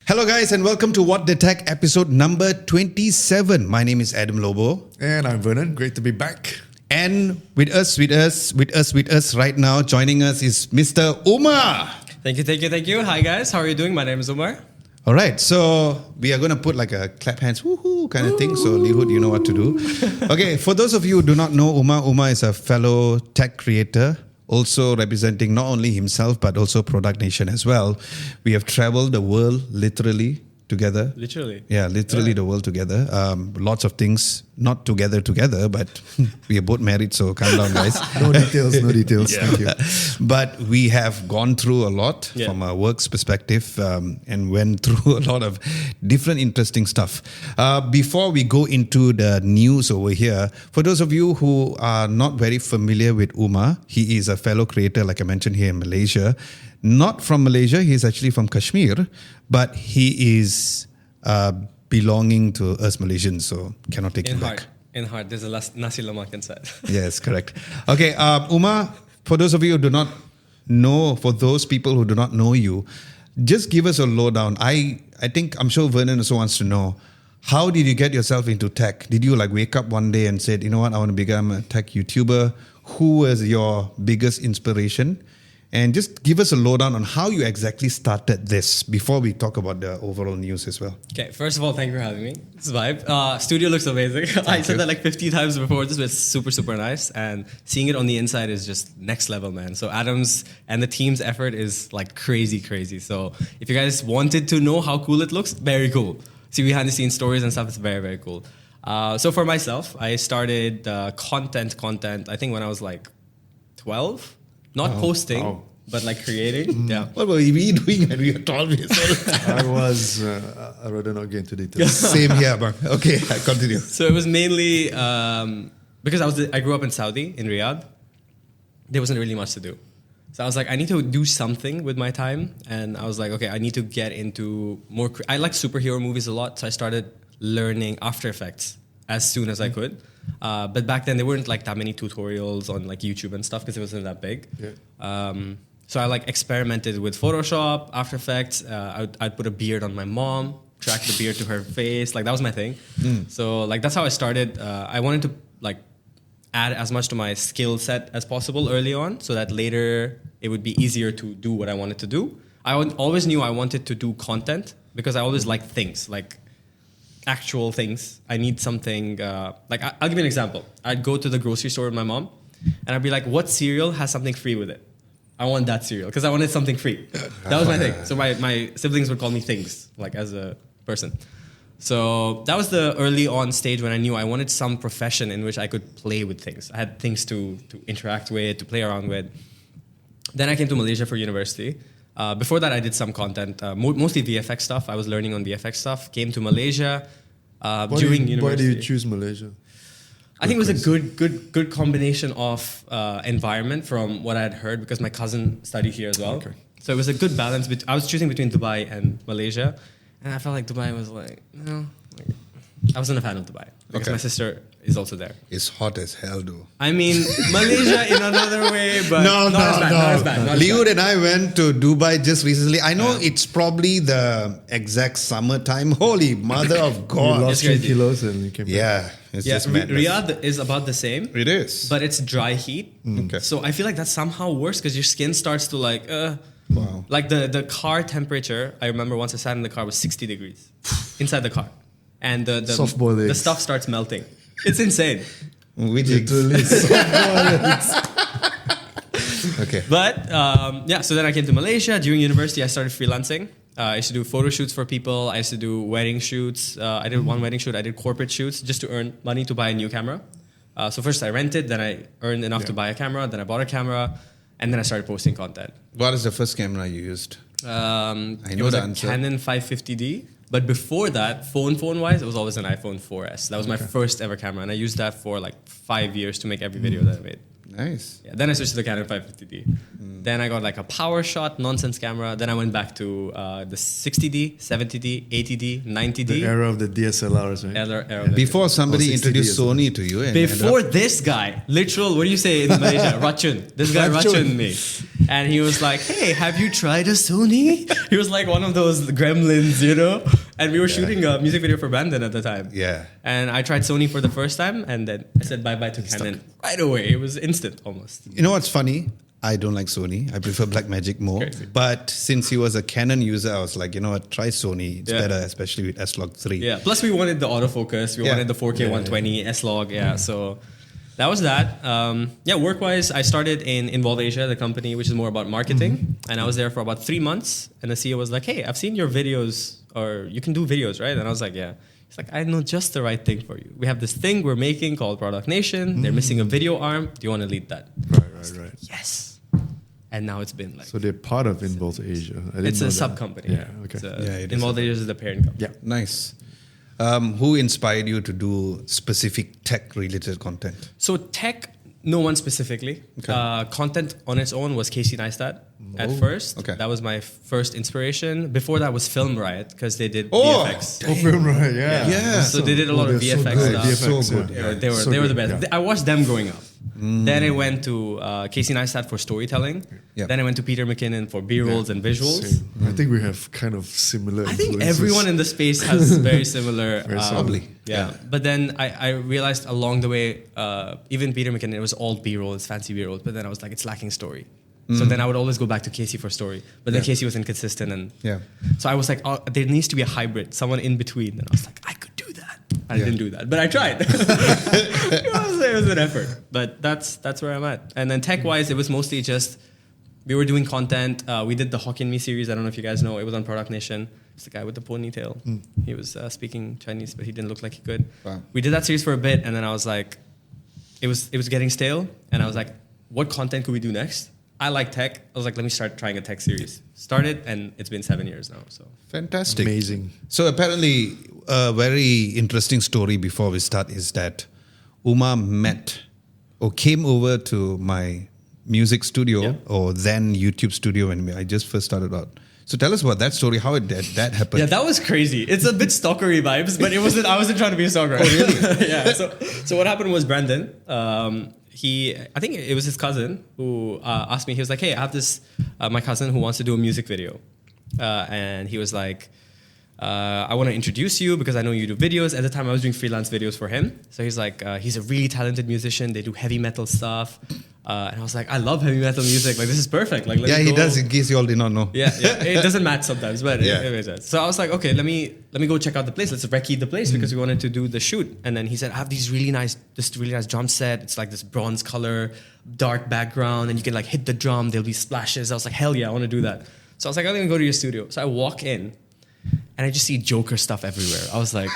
Hello guys and welcome to What the Tech episode number 27. My name is Adam Lobo. And I'm Vernon. Great to be back. And with us right now, joining us is Mr. Umar. Thank you. Hi guys, how are you doing? My name is Umar. All right, so we are going to put like a clap hands, woohoo kind of thing. So Lihud, you know what to do. Okay, for those of you who do not know Umar is a fellow tech creator, also representing not only himself, but also Product Nation as well. We have traveled the world literally together. Yeah. The world together. Lots of things, not together, but we are both married, so calm down, guys. No details. Yeah. Thank you. But we have gone through a lot from a work's perspective and went through a lot of different interesting stuff. Before we go into the news over here, for those of you who are not very familiar with Umar, he is a fellow creator, like I mentioned, here in Malaysia. Not from Malaysia, he's actually from Kashmir, but he is belonging to us Malaysians, so cannot take him back. In heart, there's a nasi lemak inside. Yes, correct. Okay, Umar, for those of you who do not know, for those people who do not know you, just give us a lowdown. I'm sure Vernon also wants to know, how did you get yourself into tech? Did you like wake up one day and said, you know what, I want to become a tech YouTuber? Who was your biggest inspiration? And just give us a lowdown on how you exactly started this before we talk about the overall news as well. Okay, first of all, thank you for having me. This vibe. Studio looks amazing. I said that like 50 times before. This was super nice. And seeing it on the inside is just next level, man. So Adam's and the team's effort is like crazy. So if you guys wanted to know how cool it looks, very cool. See behind the scenes stories and stuff, it's very cool. So for myself, I started content, I think when I was like 12. Not posting, but like creating. Yeah. What were we doing when we were 12 years old? I'd rather not get into details. Same here, bro. Okay, continue. So it was mainly because I grew up in Saudi, in Riyadh. There wasn't really much to do. So I was like, I need to do something with my time. And I was like, okay, I need to get into more... I like superhero movies a lot, so I started learning After Effects as soon as I could. But back then there weren't like that many tutorials on like YouTube and stuff because it wasn't that big. Yeah. So I like experimented with Photoshop, After Effects. I'd put a beard on my mom, track the beard to her face. Like that was my thing. So like that's how I started. I wanted to like add as much to my skill set as possible early on so that later it would be easier to do what I wanted to do. I always knew I wanted to do content because I always liked things like actual things. I need something, like I'll give you an example. I'd go to the grocery store with my mom and I'd be like, what cereal has something free with it? I want that cereal because I wanted something free. That was my thing. So my siblings would call me things, like as a person. So that was the early on stage when I knew I wanted some profession in which I could play with things. I had things to interact with, to play around with. Then I came to Malaysia for university. Before that, I did some content, mostly VFX stuff. I was learning on VFX stuff. Came to Malaysia during university. Why do you choose Malaysia? I think it was a good combination of environment from what I had heard because my cousin studied here as well. Okay. So it was a good balance. I was choosing between Dubai and Malaysia, and I felt like Dubai was like, no, I wasn't a fan of Dubai because my sister is also there. It's hot as hell, though. I mean, Malaysia in another way, but not as bad. Liud and I went to Dubai just recently. I know it's probably the exact summertime. Holy mother of God. You lost 3 kilos and you came back. Yeah, it's just madness. Riyadh is about the same. It is. But it's dry heat. Okay. So I feel like that's somehow worse because your skin starts to like... Wow. Like the car temperature, I remember once I sat in the car, was 60 degrees inside the car. And the stuff starts melting. It's insane. Literally. Okay. But so then I came to Malaysia. During university, I started freelancing. I used to do photo shoots for people. I used to do wedding shoots. I did one wedding shoot. I did corporate shoots just to earn money to buy a new camera. So first I rented, then I earned enough to buy a camera, then I bought a camera, and then I started posting content. What is the first camera you used? It was a Canon 550D. But before that, phone-wise, it was always an iPhone 4S. That was my first ever camera, and I used that for like 5 years to make every video that I made. Nice. Yeah, then I switched to the Canon 550D. Then I got like a power shot nonsense camera. Then I went back to the 60D, 70D, 80D, 90D. The era of the DSLRs, right? Era of the- Before somebody 60D introduced as well. Sony to you. And Before this guy, literal, what do you say in Malaysia? Racun. This guy Racun me. And he was like, hey, have you tried a Sony? He was like one of those gremlins, you know? And we were shooting a music video for Brandon at the time. Yeah. And I tried Sony for the first time, and then I said bye-bye to Canon right away. It was instant, almost. You know what's funny? I don't like Sony. I prefer Blackmagic more. Crazy. But since he was a Canon user, I was like, you know what? Try Sony. It's Yeah. better, especially with S-Log 3. Yeah. Plus, we wanted the autofocus. We Yeah. wanted the 4K 120 S-Log. Yeah. So that was that. Work-wise, I started in Involve Asia, the company which is more about marketing, and I was there for about 3 months. And the CEO was like, "Hey, I've seen your videos, or you can do videos, right?" And I was like, "Yeah." He's like, "I know just the right thing for you. We have this thing we're making called Product Nation. They're missing a video arm. Do you want to lead that?" Right. Yes. And now it's been like So they're part of Involve Asia. I didn't it's know a that. sub company. Yeah, okay. it is Involve Asia is the parent company. Yeah. Nice. Who inspired you to do specific tech-related content? So tech, no one specifically. Okay. Content on its own was Casey Neistat at first. Okay. That was my first inspiration. Before that was Film Riot because they did Oh, VFX. Oh, film, right? Yeah. Yeah. So they did a lot of they're so VFX good. stuff. VFX, So good, yeah. They were So they were the good, best. yeah. I watched them growing up. Then I went to Casey Neistat for storytelling. Yeah. Then I went to Peter McKinnon for B-rolls and visuals. Same. I think we have kind of similar I think influences. everyone in the space has very similar. Very similar. Probably. Yeah. But then I realized along the way, even Peter McKinnon, it was all B-roll, it's fancy B-roll. But then I was like, it's lacking story. So then I would always go back to Casey for story. But then Casey was inconsistent. And Yeah. so I was like, oh, there needs to be a hybrid, someone in between. And I was like, I could do that. I Yeah. didn't do that, but I tried. It was an effort. But that's where I'm at. And then tech-wise, it was mostly just, we were doing content. We did the Hokkien Me series. I don't know if you guys know. It was on Product Nation. It's the guy with the ponytail. He was speaking Chinese, but he didn't look like he could. Wow. We did that series for a bit, and then I was like, it was getting stale, and I was like, what content could we do next? I like tech. I was like, let me start trying a tech series. Started, and it's been 7 years now. So Fantastic. Amazing. So apparently, a very interesting story before we start is that Uma met or came over to my music studio Yeah. or then YouTube studio when I just first started out. So tell us about that story, how that happened. yeah, that was crazy. It's a bit stalkery vibes, but it wasn't. I wasn't trying to be a stalker. Oh, really? Yeah. So what happened was Brandon. I think it was his cousin who asked me. He was like, "Hey, I have this my cousin who wants to do a music video," and he was like, "I want to introduce you because I know you do videos." At the time, I was doing freelance videos for him. So he's like, he's a really talented musician. They do heavy metal stuff, and I was like, "I love heavy metal music. Like, this is perfect. Like, let's Yeah, he go." does, in case you all did not know. Yeah. It doesn't match sometimes, but Yeah. it makes sense. So I was like, okay, let me go check out the place. Let's recce the place because we wanted to do the shoot. And then he said, I have this really nice drum set. It's like this bronze color, dark background, and you can like hit the drum. There'll be splashes. I was like, hell yeah, I want to do that. So I was like, I'm gonna go to your studio. So I walk in, and I just see Joker stuff everywhere. I was like,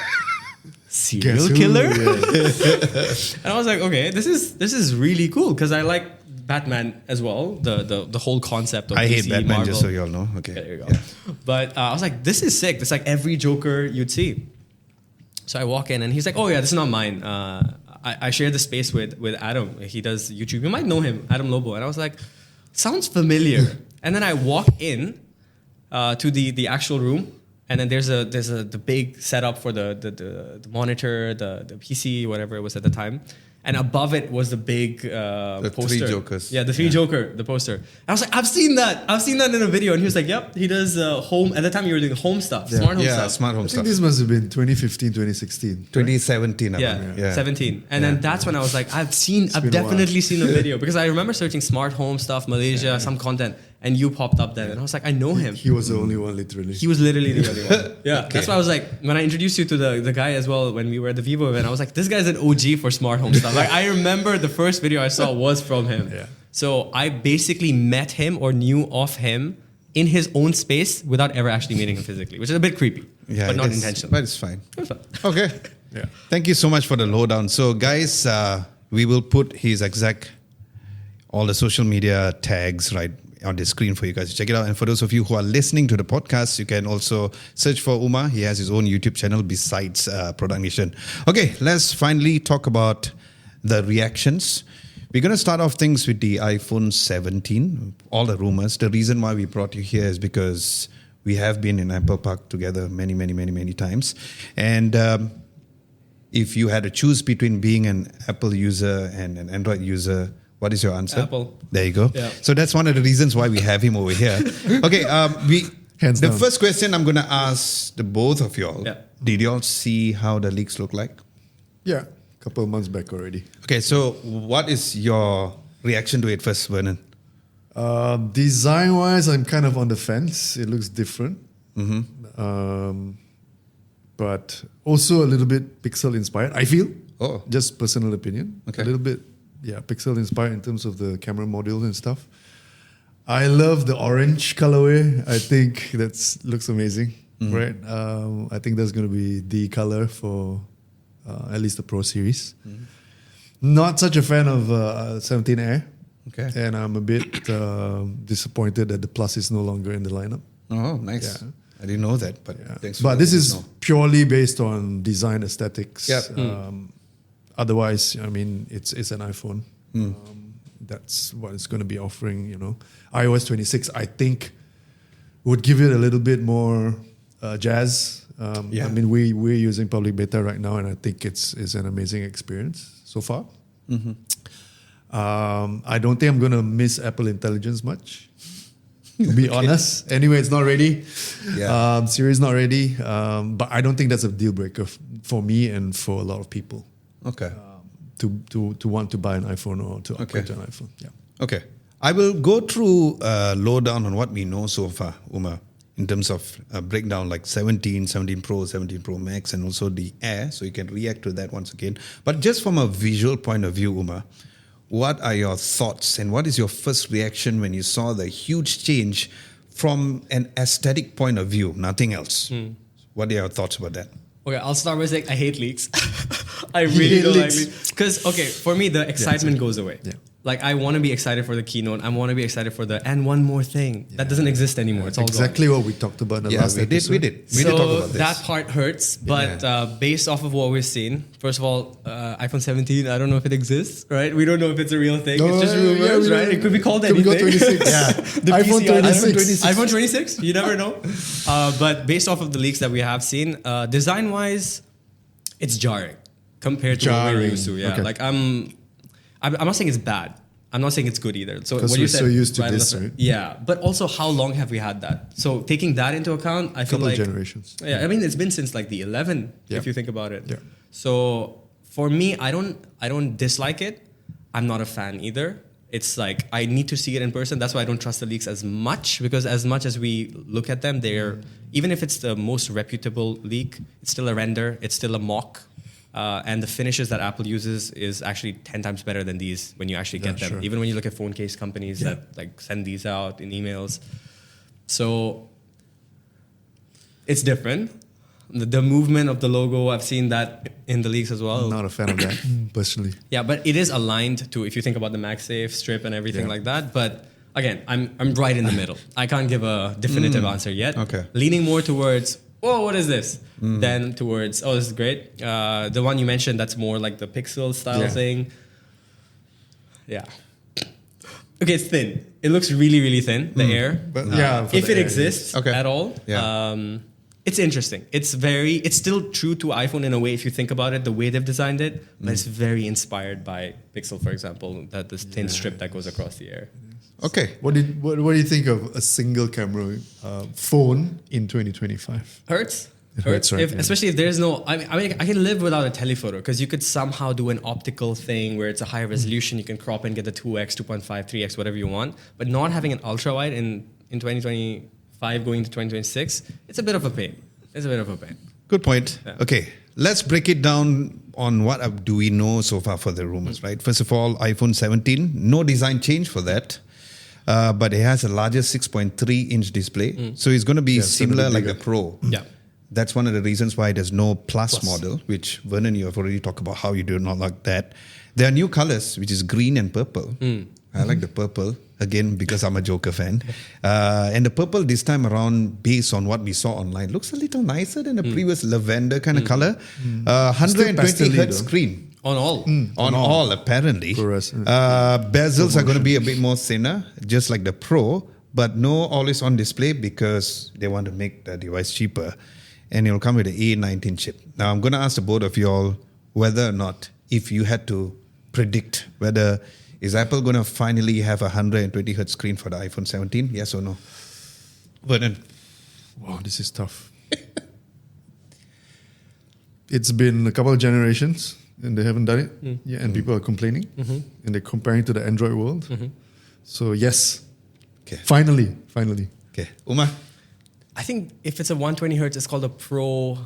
serial Guess who? killer? Yeah. And I was like, okay, this is really cool because I like Batman as well. The whole concept of I hate DC, Batman, Marvel. just so you all know. Okay. There you go. Yeah. But I was like, this is sick. It's like every Joker you'd see. So I walk in and he's like, oh yeah, this is not mine. I share the space with Adam. He does YouTube. You might know him, Adam Lobo. And I was like, sounds familiar. And then I walk in to the actual room. And then there's the big setup for the monitor, the PC, whatever it was at the time. And above it was the big poster. 3 Jokers. Yeah, the 3 Joker, the poster. And I was like, I've seen that in a video. And he was like, yep, he does home. At the time, you were doing home stuff, Yeah. smart home Yeah, stuff. smart home I stuff. think this must have been 2015, 2016. 2017, I Yeah, believe. Yeah. 17. And then that's when I was like, I've been a definitely seen a video because I remember searching smart home stuff, Malaysia, some content, and you popped up then. And I was like, I know him. He was the only one, literally. He was literally the only one. Yeah, Okay. that's why I was like, when I introduced you to the guy as well, when we were at the Vivo event, I was like, this guy's an OG for smart home stuff. Like, I remember the first video I saw was from him. Yeah. So I basically met him or knew of him in his own space without ever actually meeting him physically, which is a bit creepy, Yeah, but it not is, intentional. But it's fine. It was fun. Okay. Yeah. Thank you so much for the lowdown. So, guys, we will put his all the social media tags right on the screen for you guys to check it out. And for those of you who are listening to the podcast, you can also search for Uma. He has his own YouTube channel besides Product Nation. Okay, let's finally talk about the reactions. We're going to start off things with the iPhone 17, all the rumors. The reason why we brought you here is because we have been in Apple Park together many times. And if you had to choose between being an Apple user and an Android user, what is your answer? Apple. There you go. Yeah. So that's one of the reasons why we have him over here. Okay, Hands the down. first question I'm going to ask the both of y'all. Yeah. Did y'all see how the leaks look like? Yeah, a couple of months back already. Okay, so what is your reaction to it first, Vernon? Design-wise, I'm kind of on the fence. It looks different. But also a little bit pixel-inspired, I feel. Oh. Just personal opinion. Okay. A little bit, pixel-inspired in terms of the camera module and stuff. I love the orange colorway. I think that looks amazing, right? I think that's going to be the color for at least the Pro series. Not such a fan of 17 Air. Okay. And I'm a bit disappointed that the Plus is no longer in the lineup. Oh, nice. Yeah. I didn't know that, but Yeah. thanks for But this letting is us know. purely based on design aesthetics. Yep. Otherwise, I mean, it's an iPhone. That's what it's going to be offering. iOS 26, I think, would give it a little bit more jazz. Yeah. I mean, we're using public beta right now, and I think it's an amazing experience so far. I don't think I'm going to miss Apple Intelligence much, to be honest. Anyway, it's not ready. Yeah. Siri's not ready. But I don't think that's a deal breaker for me and for a lot of people Okay. to want to buy an iPhone or to upgrade to an iPhone. Yeah. Okay. I will go through lowdown on what we know so far, Umar, in terms of breakdown like 17 Pro, 17 Pro Max, and also the Air, so you can react to that once again. But just from a visual point of view, Umar, what are your thoughts and what is your first reaction when you saw the huge change from an aesthetic point of view, nothing else? What are your thoughts about that? Okay, I'll start by saying I hate leaks. I really don't like leaks. leaks. Because, okay, for me, the excitement goes away. Yeah. Like, I want to be excited for the keynote. I want to be excited for and one more thing. That doesn't exist anymore. It's all Exactly what we talked about in the last episode. We did so talk about this. that part hurts, but based off of what we've seen, first of all, iPhone 17, I don't know if it exists, right? We don't know if it's a real thing. No, it's just yeah, rumors, we right? don't- It could be called Could be anything. called 26. The iPhone PCI 26. iPhone 26? You never know. But based off of the leaks that we have seen, design-wise, it's jarring compared to what we're used to. Yeah, Okay. like I'm not saying it's bad. I'm not saying it's good either. So 'Cause what you we're said, so used to right, this, that's right? Yeah, but also how long have we had that? So taking that into account, I feel Couple of like generations. yeah, I mean it's been since like the 11, Yeah. if you think about it. Yeah. So for me, I don't dislike it. I'm not a fan either. It's like I need to see it in person. That's why I don't trust the leaks as much, because as much as we look at them, they're even if it's the most reputable leak, it's still a render. It's still a mock. And the finishes that Apple uses is actually 10 times better than these when you actually get them. sure. Even when you look at phone case companies that like send these out in emails. So it's different. The movement of the logo, I've seen that in the leaks as well. I'm not a fan of that, personally. Yeah, but it is aligned to, if you think about the MagSafe strip and everything like that. But again, I'm right in the middle. I can't give a definitive answer yet. Okay. Leaning more towards, oh, what is this? Then towards, oh, this is great. The one you mentioned, that's more like the pixel style thing. Yeah. Okay, it's thin. It looks really, really thin, the Air. But for If the it Air, exists Okay. at all. Yeah. It's interesting. It's still true to iPhone in a way if you think about it, the way they've designed it, but it's very inspired by Pixel, for example, this thin strip that goes across the Air. Okay. What do you think of a single camera phone in 2025? Hurts. It hurts, right? Especially if there's no. I mean, I can live without a telephoto because you could somehow do an optical thing where it's a higher resolution. You can crop and get the 2x, 2.5, 3x, whatever you want. But not having an ultra wide in 2025 going to 2026, it's a bit of a pain. Good point. Yeah. Okay, let's break it down on what do we know so far for the rumors, right? First of all, iPhone 17, no design change for that. But it has a larger 6.3-inch display. So it's going to be similar like the Pro. Yeah. That's one of the reasons why there's no Plus model, which Vernon, you have already talked about how you do not like that. There are new colors, which is green and purple. I like the purple, again, because I'm a Joker fan. And the purple this time around, based on what we saw online, looks a little nicer than the previous lavender kind of color. 120 pastel-y hertz though. screen. On all. On all, apparently. Bezels are going to be a bit more thinner, just like the Pro, but no always-on display because they want to make the device cheaper. And it'll come with the A19 chip. Now, I'm going to ask the both of you all whether or not, if you had to predict whether is Apple going to finally have a 120 Hz screen for the iPhone 17, yes or no? Vernon. Wow, this is tough. It's been a couple of generations and they haven't done it. Yeah, and people are complaining and they're comparing to the Android world. So yes, finally. Okay, Umar? I think if it's a 120 hertz, it's called a Pro.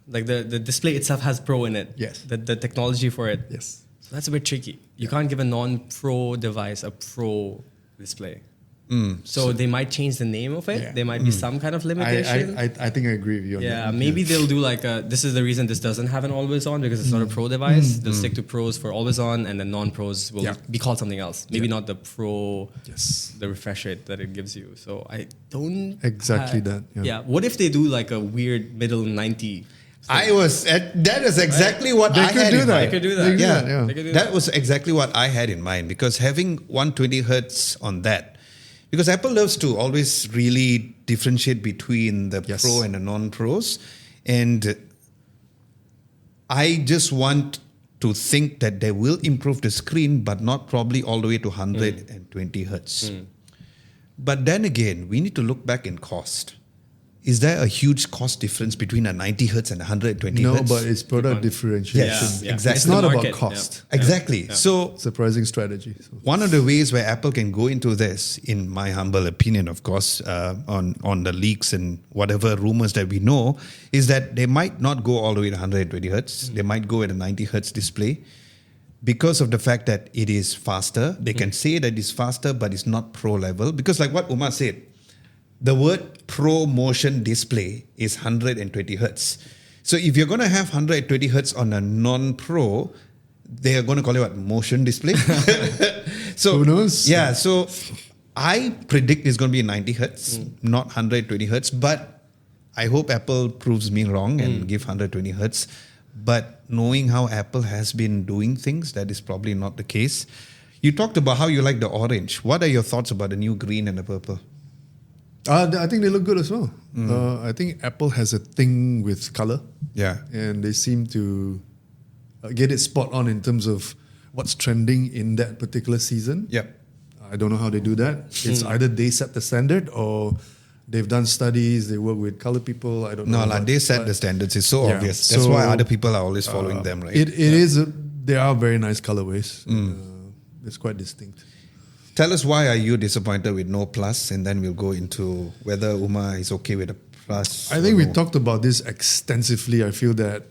Like the display itself has Pro in it. Yes. The technology for it. Yes. So that's a bit tricky. You can't give a non-Pro device a Pro display. So they might change the name of it. Yeah. There might be some kind of limitation. I think I agree with you on that. Yeah, maybe they'll do like this is the reason this doesn't have an always on because it's not a Pro device. They'll stick to Pros for always on, and then non-Pros will be called something else. Maybe not the Pro, the refresh rate that it gives you. So I don't exactly that. Yeah. What if they do like a weird middle 90? That is exactly what I had in mind. They could do that. Yeah, They could do that was exactly what I had in mind because having 120 hertz on that, because Apple loves to always really differentiate between the Pro and the non-Pros, and I just want to think that they will improve the screen, but not probably all the way to 120 hertz. But then again, we need to look back in cost. Is there a huge cost difference between a 90 hertz and 120 hertz? No, but it's product differentiation. Yes, exactly. It's not about cost. Exactly. So surprising strategy. So. One of the ways where Apple can go into this, in my humble opinion, of course, on the leaks and whatever rumors that we know, is that they might not go all the way to 120 hertz. They might go with a 90 hertz display because of the fact that it is faster. They can say that it's faster, but it's not pro level. Because like what Umar said, the word Pro Motion Display is 120 hertz. So if you're going to have 120 hertz on a non-Pro, they are going to call it what? Motion display? So who knows? Yeah, so I predict it's going to be 90 hertz, not 120 hertz. But I hope Apple proves me wrong and give 120 hertz. But knowing how Apple has been doing things, that is probably not the case. You talked about how you like the orange. What are your thoughts about the new green and the purple? I think they look good as well. I think Apple has a thing with color. Yeah. And they seem to get it spot on in terms of what's trending in that particular season. Yep. I don't know how they do that. It's either they set the standard or they've done studies, they work with color people. I don't know. No, they set the standards. It's so obvious. That's why other people are always following them, right? It is. They are very nice colorways. It's quite distinct. Tell us why are you disappointed with no plus, and then we'll go into whether Umar is okay with a plus. I think we talked about this extensively. I feel that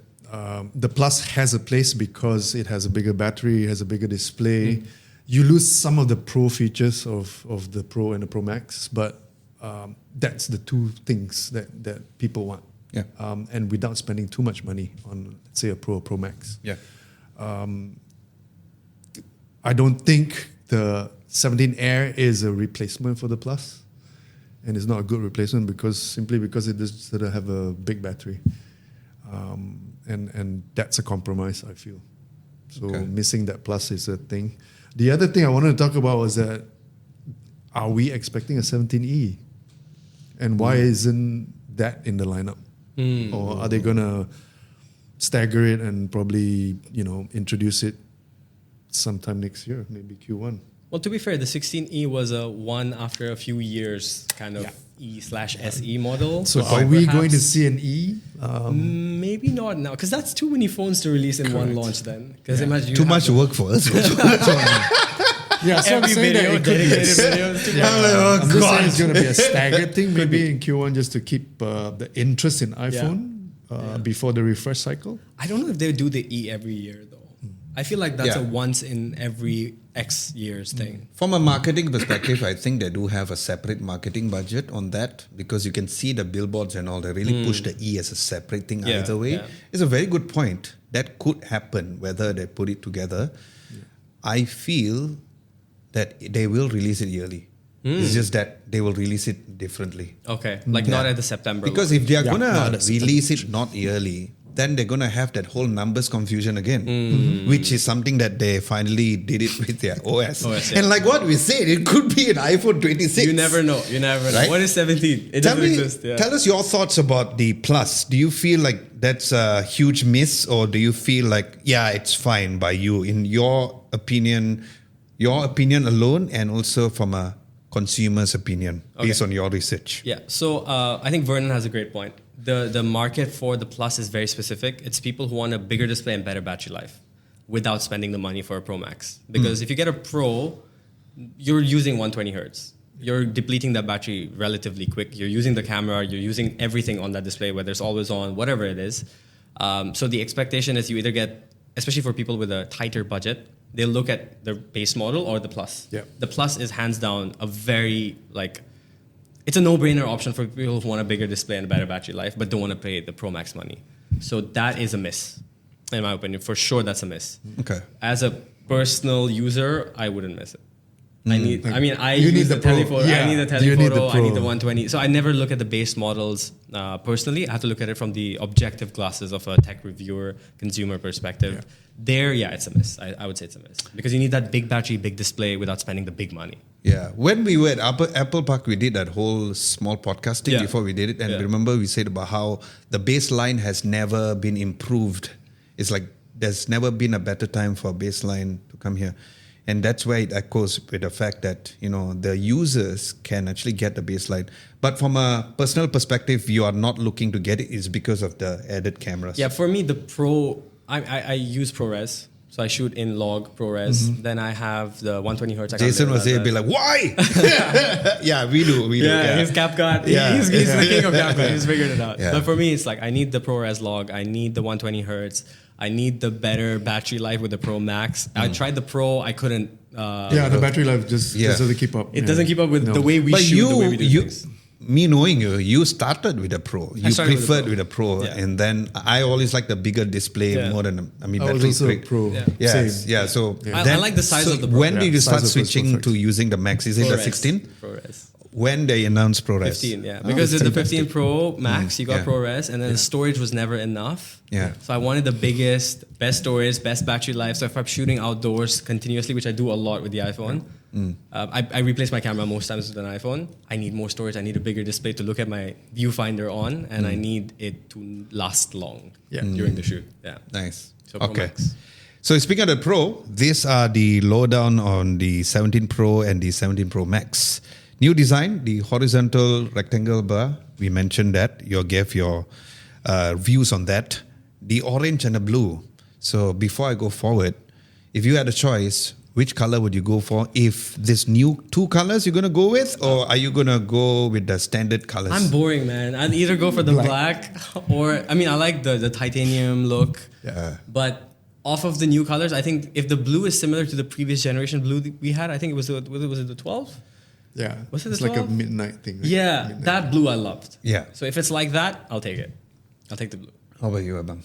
the plus has a place because it has a bigger battery, has a bigger display. You lose some of the pro features of the Pro and the Pro Max, but that's the two things that people want. Yeah. And without spending too much money on, let's say, a Pro or Pro Max. Yeah. I don't think the 17 Air is a replacement for the Plus, and it's not a good replacement because it doesn't have a big battery, and that's a compromise, I feel. So missing that Plus is a thing. The other thing I wanted to talk about was that are we expecting a 17E, and why isn't that in the lineup, or are they gonna stagger it and probably introduce it sometime next year, maybe Q1? Well, to be fair, the 16E was a one after a few years kind of E/SE model. So are we going to see an E? Maybe not now, because that's too many phones to release in one launch then. Because imagine too much work for us. Yeah, so every video, dedicated videos. I'm just saying it's going to be a staggered thing, maybe in Q1 just to keep the interest in iPhone before the refresh cycle. I don't know if they do the E every year though. I feel like that's a once in every X years thing. From a marketing perspective, I think they do have a separate marketing budget on that because you can see the billboards and all. They really push the E as a separate thing either way. Yeah. It's a very good point. That could happen whether they put it together. Yeah. I feel that they will release it yearly. It's just that they will release it differently. Okay, like not at the September. Because if they are going to release it not yearly, then they're going to have that whole numbers confusion again, which is something that they finally did it with their OS. And like what we said, it could be an iPhone 26. You never know. You never know. Right? What is 17? It doesn't exist. Yeah. Tell us your thoughts about the Plus. Do you feel like that's a huge miss, or do you feel like, yeah, it's fine by you, in your opinion alone, and also from a consumer's opinion based on your research? Yeah. So I think Vernon has a great point. The market for the Plus is very specific. It's people who want a bigger display and better battery life without spending the money for a Pro Max. Because if you get a Pro, you're using 120 hertz. You're depleting that battery relatively quick. You're using the camera. You're using everything on that display, whether it's always on, whatever it is. So the expectation is you either get, especially for people with a tighter budget, they'll look at the base model or the Plus. Yeah. The Plus is hands down a very, it's a no-brainer option for people who want a bigger display and a better battery life, but don't want to pay the Pro Max money. So that is a miss, in my opinion. For sure, that's a miss. Okay. As a personal user, I wouldn't miss it. I use the Pro. telephoto. Yeah. I need the You need the telephoto. I need the Pro. 120. So I never look at the base models personally. I have to look at it from the objective glasses of a tech reviewer, consumer perspective. Yeah. There, yeah, it's a miss. I would say it's a miss. Because you need that big battery, big display without spending the big money. Yeah. When we were at Apple Park, we did that whole small podcasting before we did it. And remember we said about how the baseline has never been improved. It's like there's never been a better time for a baseline to come here. And that's why it echoes with the fact that, the users can actually get the baseline. But from a personal perspective, you are not looking to get it is because of the added cameras. Yeah, for me, the Pro, I use ProRes. So I shoot in log ProRes. Then I have the 120 hertz. Jason was there, be like, why? Yeah, we do. Yeah, he's CapCut. He's the king of CapCut. He's figured it out. Yeah. But for me, it's like I need the ProRes log. I need the 120 hertz. I need the better battery life with the Pro Max. I tried the Pro. I couldn't. The battery life just doesn't keep up. It doesn't keep up with the way we But shoot, the way we do things. Me knowing you started with a Pro. You preferred with a Pro. Yeah. And then I always like the bigger display more than, I was battery also quick. Pro. Yeah. Yes, Same. yeah. So I like the size of the Pro. When did you start Size of was switching perfect. to using the Max? Is it the ProRes. 16? ProRes. When they announced ProRes? 15, yeah. Because in the 15 Pro Max, you got Yeah. ProRes, and then the storage was never enough. Yeah. So I wanted the biggest, best storage, best battery life. So if I'm shooting outdoors continuously, which I do a lot with the iPhone, I replace my camera most times with an iPhone. I need more storage. I need a bigger display to look at my viewfinder on, and I need it to last long during the shoot. Yeah. Nice. So Pro Okay. Max. So speaking of the Pro, these are the lowdown on the 17 Pro and the 17 Pro Max. New design, the horizontal rectangle bar. We mentioned that. You gave your views on that. The orange and the blue. So before I go forward, if you had a choice, which color would you go for? If this new two colors you're going to go with, or are you going to go with the standard colors? I'm boring, man. I'd either go for the black or, I like the titanium look. Yeah. But off of the new colors, I think if the blue is similar to the previous generation blue that we had, I think it was the 12? Yeah. Was it it's the like a 12? midnight thing. Right? Yeah, Midnight. that blue I loved. Yeah. So if it's like that, I'll take it. I'll take the blue. How about you, Abang?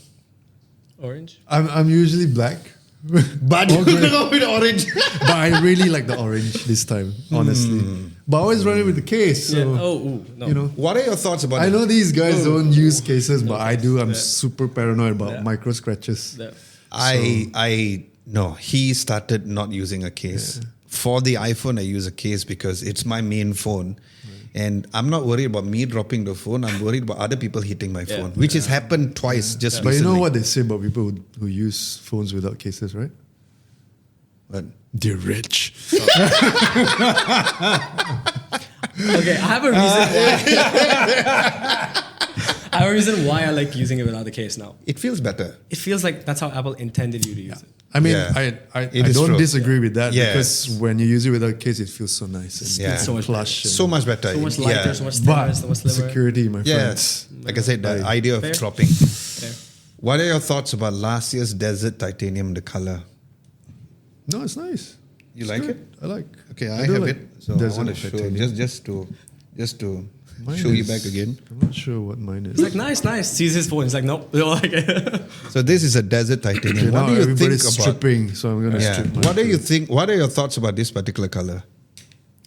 Orange? I'm usually black. But you're going to go with orange. But I really like the orange this time, honestly. But I always run it with the case. So, No. What are your thoughts about I it? know these guys don't use cases, but I do. I'm super paranoid about micro scratches. No, he started not using a case. For the iPhone, I use a case because it's my main phone. And I'm not worried about me dropping the phone. I'm worried about other people hitting my phone, which has happened twice just But recently. you know what they say about people who use phones without cases, right? What? They're rich. Okay, I have a reason why. I have a reason why I like using it without the case now. It feels better. It feels like that's how Apple intended you to use it. I mean, Yeah. I It is don't true. disagree with that Yes. because when you use it without case, it feels so nice and Yeah. So much plush. and- So much better. So much lighter, Yeah. so much thinner, But so much slimmer. security, my Yes. friends. Like I said, the Right. idea of Fair. dropping. Fair. What are your thoughts about last year's Desert Titanium, the color? No, it's nice. You It's like good. it? I like. Okay, I do have like it. So I Desert want to show Titanium. just to Mine show you is- back again. I'm not sure what mine is. It's like, nice. Sees his phone. He's like, nope. They don't like it. So this is a Desert Titanium. Okay, What now do you think everybody's about? stripping, so I'm gonna Yeah. strip. What do you think? What are your thoughts about this particular color?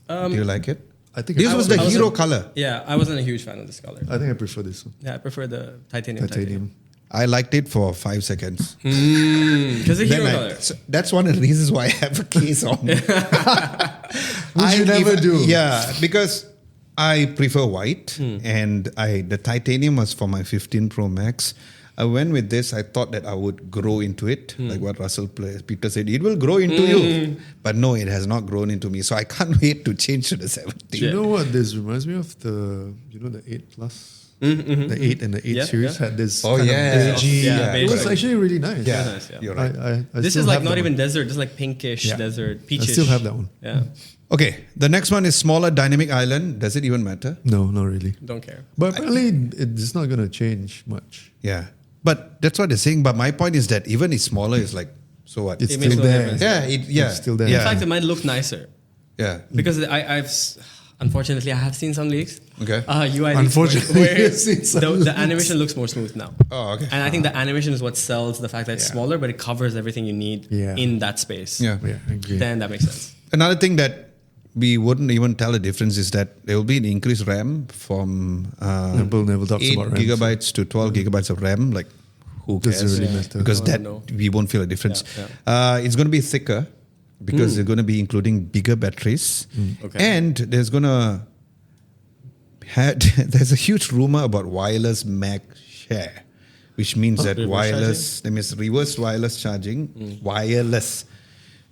Do you like it? I think This I was was- the I was hero a- color. Yeah, I wasn't a huge fan of this color. I think I prefer this one. Yeah, I prefer the titanium. Titanium. I liked it for 5 seconds. Because the hero Then color. so that's one of the reasons why I have a case on. Which you never do. Yeah, because I prefer white, and the titanium was for my 15 Pro Max. I went with this. I thought that I would grow into it, like what Peter said. It will grow into you, but no, it has not grown into me. So I can't wait to change to the 17. You know what? This reminds me of the 8 Plus. The 8 and the 8 series had this kind of beigey. It was actually really nice. Yeah, Very nice, yeah. you're right. I This still is like have not that even one. desert. This is like pinkish desert, I peachish. still have that one. Yeah. Okay, the next one is smaller dynamic island. Does it even matter? No, not really. Don't care. But apparently, it's not going to change much. Yeah, but that's what they're saying. But my point is that even if smaller, is like, so what? It's It makes still no there. difference. It's still there. Yeah, In fact, it might look nicer yeah. because unfortunately, I have seen some leaks. Okay. UI leaks Unfortunately, where you've seen some the leaks. animation looks more smooth now. Oh, okay. And I think the animation is what sells the fact that it's Yeah. smaller, but it covers everything you need in that space. Yeah. Yeah, I agree. Then that makes sense. Another thing that we wouldn't even tell the difference is that there will be an increased RAM from Apple never talks 8 about RAM, gigabytes to 12 gigabytes of RAM. Like, who cares? Doesn't really matter. Because No, that no. we won't feel a difference. Yeah, It's going to be thicker because they're going to be including bigger batteries, Okay. and there's going to there's a huge rumor about wireless Mac share, which means that reverse wireless, that means reverse wireless charging, wireless.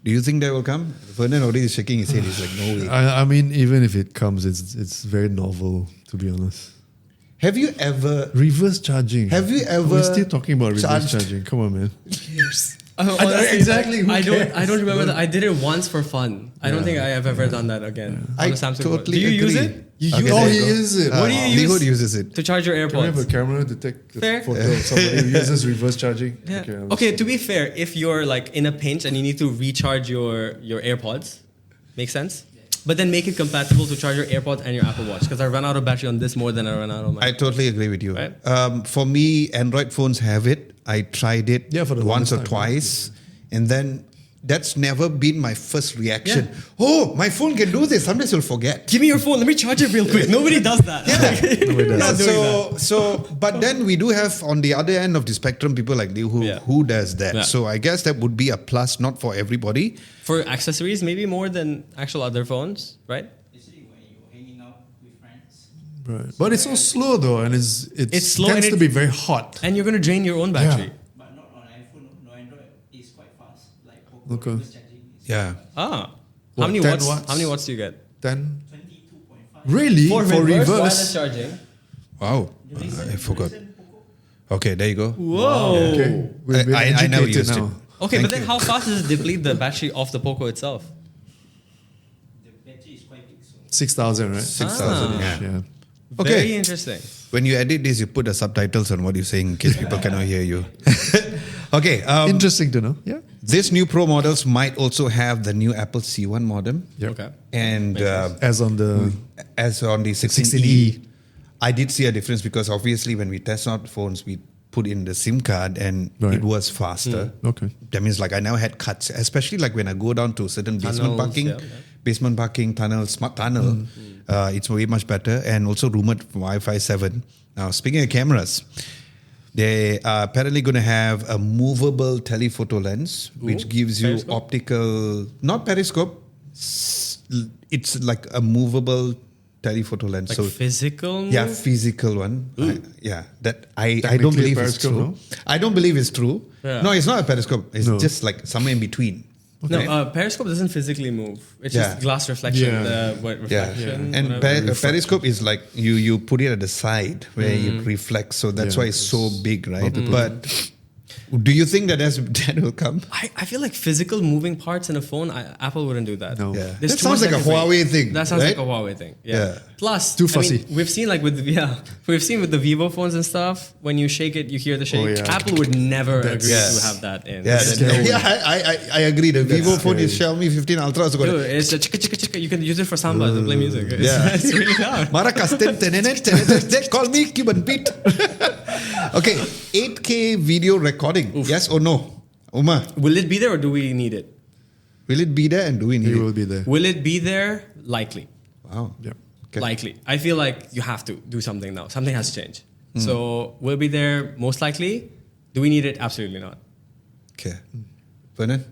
Do you think that will come? Vernon already is shaking his head. He's like, no way. I mean, even if it comes, it's very novel, to be honest. Have you ever? Reverse charging. Have you ever We're still talking about reverse charged- charging. Come on, man. Honestly, exactly, who I cares? don't remember that. I did it once for fun. I don't think I have ever done that again. I On a Samsung phone. totally Do you use agree. it Okay, Oh, there he you go. uses it. What do you use? Lihood uses it. to charge your Can I have a AirPods? camera to take a Fair. photo of somebody who uses reverse charging? Yeah. I'll Okay, see. to be fair, if you're like in a pinch and you need to recharge your AirPods, makes sense. But then make it compatible to charge your AirPods and your Apple Watch, because I run out of battery on this more than I run out on my. I totally agree with you. Right. For me, Android phones have it. I tried it For the once or longest time, twice, and then that's never been my first reaction. Oh, my phone can do this. Sometimes you'll forget. Give me your phone. Let me charge it real quick. Nobody does that. Nobody does. Not doing So, but then we do have on the other end of the spectrum people like you who does that. Yeah. So I guess that would be a plus, not for everybody. For accessories, maybe more than actual other phones, right? Especially when you're hanging out with friends. Right. But it's so slow though, and it's slow tends and to be very hot. And you're gonna drain your own battery. But not on iPhone, no Android. It's quite fast. Like POCO Okay. reverse charging is Yeah. Ah, What, how many 10 watts? watts? How many watts do you get? 10? 22.5. Really? For reverse wireless charging. Wow. I forgot. Okay, there you go. Whoa. Okay. We've been I never educated used now. it. Okay, Thank but then you. how fast does it deplete the battery of the POCO itself? The battery is quite big, so 6,000, right? 6,000. Yeah. Yeah. Okay. Very interesting. When you edit this, you put the subtitles on what you're saying in case people cannot hear you. Okay. Interesting to know. Yeah. These new Pro models might also have the new Apple C1 modem. Yep. Okay. And Makes sense. As on the as on the 16E, 16E. I did see a difference because obviously when we test out phones, we put in the SIM card and Right. it was faster. Okay. That means like I now had cuts, especially like when I go down to certain basement Tunnels, parking, yeah. basement parking, tunnel, smart tunnel, it's way much better. And also rumored Wi-Fi 7. Now, speaking of cameras, they are apparently going to have a movable telephoto lens, which gives you Periscope? optical, not periscope, it's like a movable telephoto lens. Like so physical? yeah, move? physical one. That I don't Technically believe a it's periscope, true. no? I don't believe it's true. Yeah. No, it's not a periscope. It's No. just like somewhere in between. No, Okay? periscope doesn't physically move. It's Yeah. just glass reflection. Yeah. Yeah, Reflection. and whatever. periscope is like you put it at the side where it reflects, so that's Yeah, why it's so big, right? But do you think that that will come? I feel like physical moving parts in a phone, Apple wouldn't do that. No. Yeah. There's That too sounds much like a can break. Huawei thing, That sounds right? like a Huawei thing. Yeah. Yeah. Plus, Too I mean, fussy. we've seen with the Vivo phones and stuff. When you shake it, you hear the shake. yeah. Apple would never That's- agree Yeah. to have that in. Yeah, It's that- no way. yeah, I agree. The Vivo phone is Xiaomi 15 Ultra. Also got Dude, it. it's a chicka chicka chicka. You can use it for samba to play music. It's, Yeah. it's really loud. Maracas, they call me Cuban Pete. Okay, 8K video recording. Yes or no? Uma, Will it be there or do we need it? will it be there and do we need He it? will be there. Will it be there? Likely. Wow. Yeah. Okay. Likely. I feel like you have to do something now. Something has to change. So will it be there most likely? Do we need it? Absolutely not. Okay. Vernon?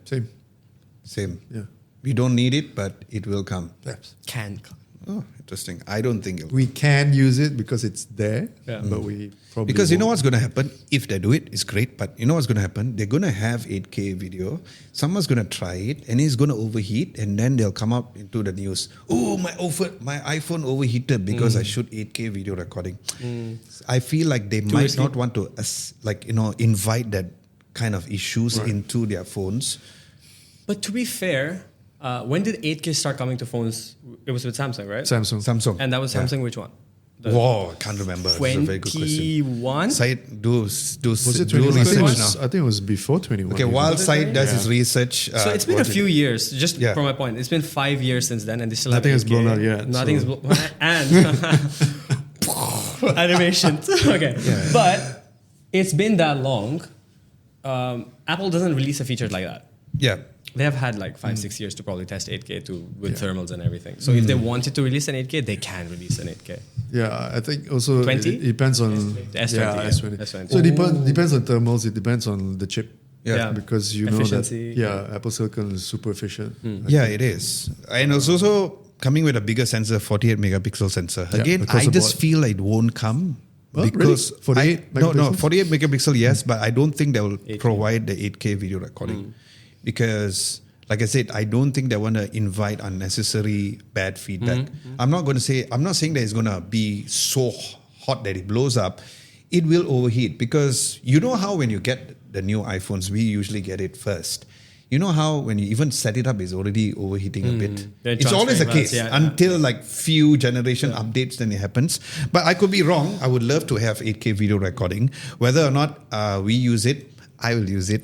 Same. Yeah. We don't need it, but it will come. Yes. Can come. Oh, interesting. I don't think it'll We can use it because it's there, Yeah. but we probably Because you know won't. what's going to happen? If they do it, it's great. But you know what's going to happen? They're going to have 8K video. Someone's going to try it and it's going to overheat. And then they'll come up into the news. Oh, my iPhone overheated because I shoot 8K video recording. I feel like they might risky. not want to invite that kind of issues into their phones. But to be fair, when did 8K start coming to phones? It was with Samsung, right? Samsung. And that was Samsung, which one? Whoa, I can't remember. That's a very good question. 21? Syed, Was it do 21? research now. I think it was before 21. Okay, even. while Was it Syed does Yeah. his research. So it's been a few years, just Yeah. from my point. It's been 5 years since then, and they still have Nothing has 8K. blown out yet, Nothing's so- blown and animations. Okay, but it's been that long. Apple doesn't release a feature like that. Yeah. They have had like 5-6 years to probably test 8K with thermals and everything. So if they wanted to release an 8K, they can release an 8K. Yeah, I think also 20? it depends on The S20, yeah. S20. S20. So it depends on thermals. It depends on the chip. Yeah. Because you Efficiency. know that Apple Silicon is super efficient. Yeah, it is. And it's also coming with a bigger sensor, 48 megapixel sensor. Yeah, Again, across I the just board. feel it won't come. Oh, because really? 48 No, megapixels? 48 megapixel, yes, but I don't think they will 8K. provide the 8K video recording. Because, like I said, I don't think they want to invite unnecessary bad feedback. I'm not saying that it's going to be so hot that it blows up. It will overheat because you know how when you get the new iPhones, we usually get it first. You know how when you even set it up, it's already overheating a bit. Yeah, It's always the transferring case fast, yeah, until like few generation updates, then it happens. But I could be wrong. I would love to have 8K video recording. Whether or not we use it, I will use it.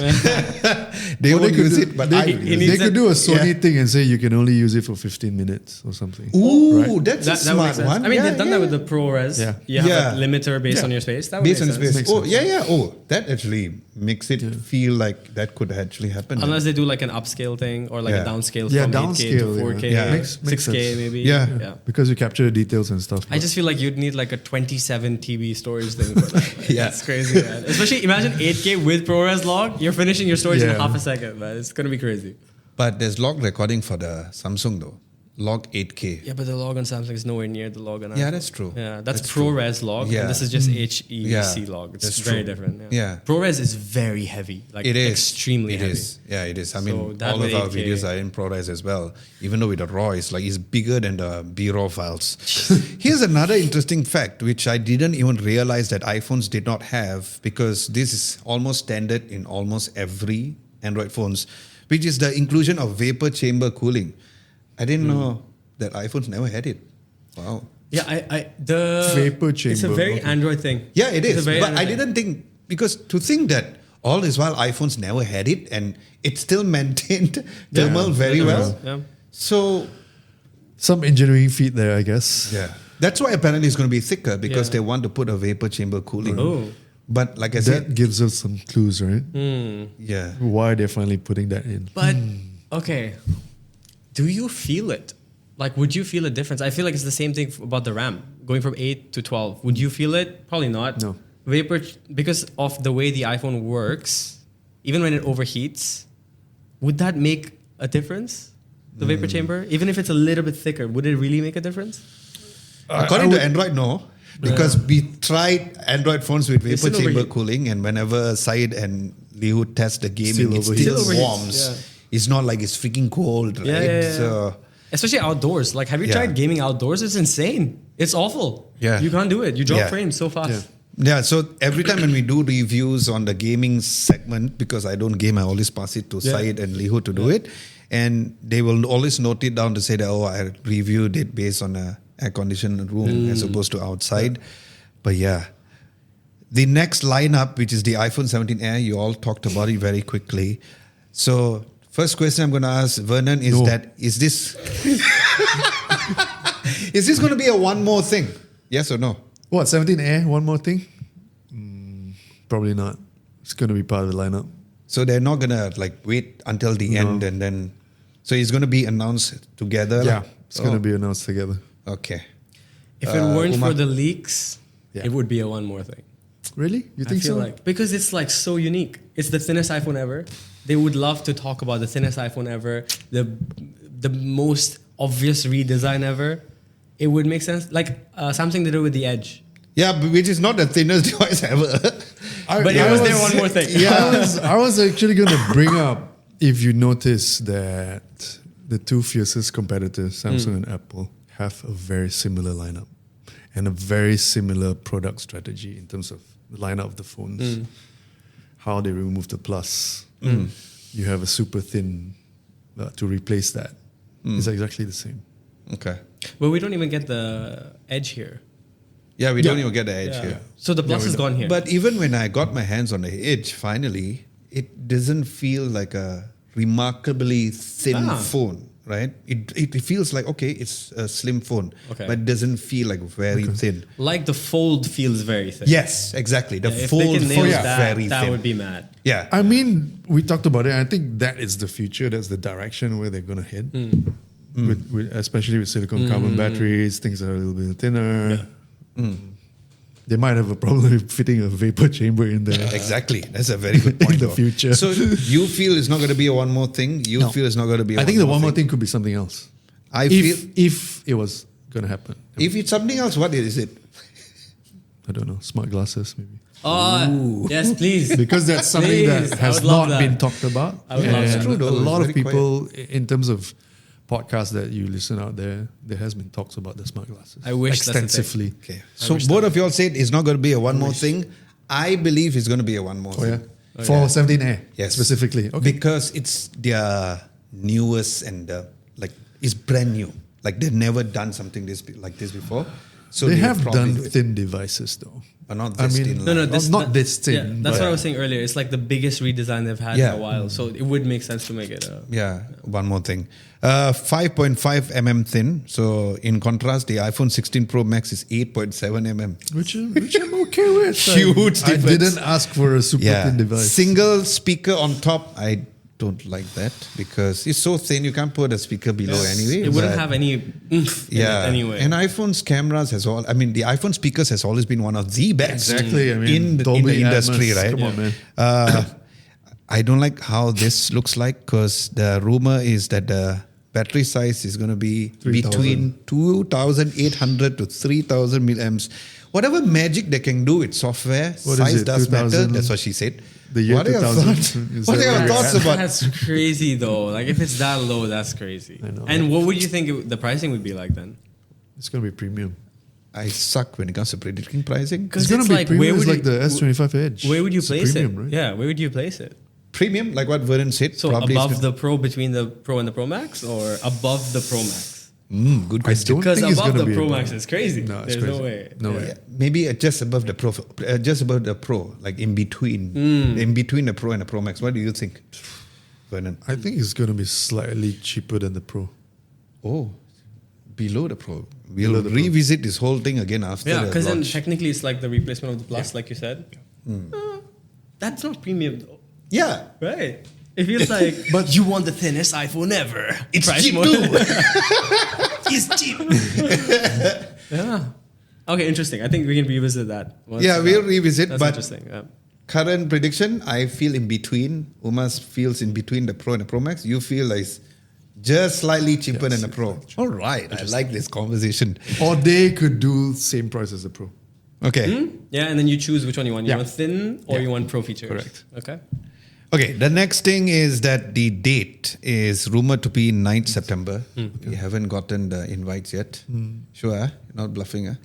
They Or won't could use do- it, but they, I will could- use they it. could do a Sony thing and say you can only use it for 15 minutes or something. Ooh, Right? that's a That smart makes sense. one. I mean, Yeah, they've done that with the ProRes. Yeah. You have Yeah. a limiter based Yeah. on your space. That would Based make on sense. space. Makes Oh, sense. yeah. Oh, that actually makes it feel like that could actually happen. Unless they do like an upscale thing or like Yeah. a downscale Yeah, from 8K to downscale, 4K, yeah. Makes 6K sense. maybe. Yeah. Because you capture the details and stuff. I just feel like you'd need like a 27 TB storage thing for that. Like, Yeah. That's crazy, man. Especially imagine 8K with ProRes log. You're finishing your storage in Yeah. half a second, man. It's going to be crazy. But there's log recording for the Samsung though. Log 8K. Yeah, but the log on Samsung is nowhere near the log on Yeah, Apple. that's true. Yeah, that's That's true. ProRes log. Yeah. And this is just HEVC Yeah, log. It's that's very true. different. Yeah. ProRes is very heavy. Like It is extremely It heavy. is. Yeah, it is. I So mean, that all of with our 8K videos are in ProRes as well. Even though with the RAW, it's bigger than the B-RAW files. Here's another interesting fact, which I didn't even realize that iPhones did not have, because this is almost standard in almost every Android phones, which is the inclusion of vapor chamber cooling. I didn't know that iPhones never had it. Wow. Yeah, the Vapor It's a chamber, very okay. Android thing. Yeah, it It's a is. very But Android I thing. didn't think, because to think that all this while iPhones never had it and it still maintained thermal very well. Yeah. So, Some engineering feat there, I guess. yeah. That's why apparently it's going to be thicker, because Yeah. they want to put a vapor chamber cooling. Oh. But like I That said, gives us some clues, right? yeah. Why they're finally putting that in. But okay, do you feel it? Like, would you feel a difference? I feel like it's the same thing about the RAM going from 8 to 12. Would you feel it? Probably not. No. Vapor, because of the way the iPhone works, even when it overheats, would that make a difference? The vapor chamber, even if it's a little bit thicker, would it really make a difference? According to Android, no. Because we tried Android phones with It's vapor still chamber overheat. cooling, and whenever Syed and Liu test the gaming, Still it overheats. still Still overheats, warms. yeah. It's not like it's freaking cold, right? Yeah. So, Especially outdoors. Like, have you Yeah. tried gaming outdoors? It's insane. It's awful. Yeah. You can't do it. You drop Yeah. frames so fast. Yeah. yeah, so every time when we do reviews on the gaming segment, because I don't game, I always pass it to Yeah. Syed and Lihu to do it. And they will always note it down to say that, oh, I reviewed it based on a air-conditioned room as opposed to outside. But yeah. The next lineup, which is the iPhone 17 Air, you all talked about it very quickly. So first question I'm going to ask Vernon is No. is this is this going to be a one more thing? Yes or no? What, 17 Air? One more thing? Probably not. It's going to be part of the lineup. So they're not going to like wait until the end and then... So it's going to be announced together? Yeah, it's going Oh, to be announced together. Okay. If it weren't Umar? for the leaks, Yeah. it would be a one more thing. Really? You I think feel so? like because it's like so unique. It's the thinnest iPhone ever. They would love to talk about the thinnest iPhone ever, the most obvious redesign ever. It would make sense. Like Samsung did it with the Edge. Yeah, but which is not the thinnest device ever. But it was there one more thing. I was actually going to bring up, if you notice that the two fiercest competitors, Samsung and Apple, have a very similar lineup and a very similar product strategy in terms of the lineup of the phones. How they remove the plus. You have a super thin to replace that. It's exactly the same. Okay. But we don't even get the Edge here. Yeah, we don't even get the Edge Yeah. here. So the plus is gone here. But even when I got my hands on the Edge, finally, it doesn't feel like a remarkably thin phone, right? It feels like, okay, it's a slim phone, but it doesn't feel like very thin. like the Fold feels very thin. Yes, exactly. The If Fold they can nail feels that, very that thin. would be mad. Yeah. I mean, we talked about it. I think that is the future. That's the direction where they're going to head. With, especially with silicon carbon batteries, things are a little bit thinner. They might have a problem with fitting a vapor chamber in there. Exactly. That's a very good point. In the though. future. So you feel it's not going to be a one more thing? You feel it's not going to be a I think the one more thing could be something else. I feel If it was going to happen. if it's something else, what is it? I don't know, smart glasses maybe. Oh, yes, please. Because that's something Please, that I has would love not that. been talked about. I would love And that. True though, a it's lot of very people, in terms of podcasts that you listen out there has been talks about the smart glasses. I wish that's the thing. extensively. Okay. So both of you all said it's not going to be a one more thing. I believe it's going to be a one more Oh yeah, thing. for 17 Air Yes. specifically. Okay, Because it's their newest and like it's brand new. Like they've never done something like this before. So they they'll have probably done do it. thin devices though. But not I this mean, thin. No, line. this not this thin, Yeah, that's but- what I was saying earlier. It's like the biggest redesign they've had Yeah. in a while. So it would make sense to make it a... Yeah, one more thing. 5.5 mm thin. So in contrast, the iPhone 16 Pro Max is 8.7 mm. Which I'm okay with. Huge I difference. didn't ask for a super Yeah, thin device. single speaker on top. I don't like that because it's so thin. You can't put a speaker below anyway. It wouldn't but- have any oomph in it anyway. And iPhone's cameras has all. I mean, the iPhone speakers has always been one of the best. Exactly. I mean, in the Dolby industry, Atmos. right? Come on, man. I don't like how this looks like because the rumor is that the battery size is going to be 3,000. between 2,800 to 3,000 milliamps. Whatever magic they can do with software, What is size it, does matter. 2000? That's what she said. The year what are your 2000? thoughts? Is What that are your where thoughts you're about? That's crazy though. Like if it's that low, that's crazy. I know. And what would you think the pricing would be like then? It's going to be premium. I suck when it comes to predicting pricing. Because It's going it's to be like, premium. where It's would like you- the S25 Edge. Where would you It's place premium, it? right? Yeah, where would you place it? Premium, like what Vernon said. So probably above it's the Pro, between the Pro and the Pro Max, or above the Pro Max? good I question. don't Because think it's above going to the be Pro above. Max is crazy. No, it's There's crazy. no way. No Yeah. way. Yeah, maybe just above the Pro, just above the Pro, like in between the Pro and the Pro Max. What do you think, Vernon? I think it's going to be slightly cheaper than the Pro. Oh, below the Pro. Below We'll the Pro. revisit this whole thing again after Yeah, the because then launch. technically it's like the replacement of the Plus, like you said. That's not premium though, Yeah, right? It feels like, but you want the thinnest iPhone ever. it's Price cheap more- too. It's cheap. Yeah. Okay, interesting. I think we can revisit that. once, Yeah, we'll revisit, That's but- interesting. Yeah. Current prediction, I feel in between. Umas feels in between the Pro and the Pro Max. You feel like it's just slightly cheaper than the Pro. All right, I like this conversation. Or they could do same price as the Pro. Okay. Yeah, and then you choose which one you want. You Yeah. want thin or Yeah. you want Pro features. Correct. Okay. Okay, the next thing is that the date is rumored to be 9th September. We haven't gotten the invites yet. Sure, eh? You're not bluffing. Eh?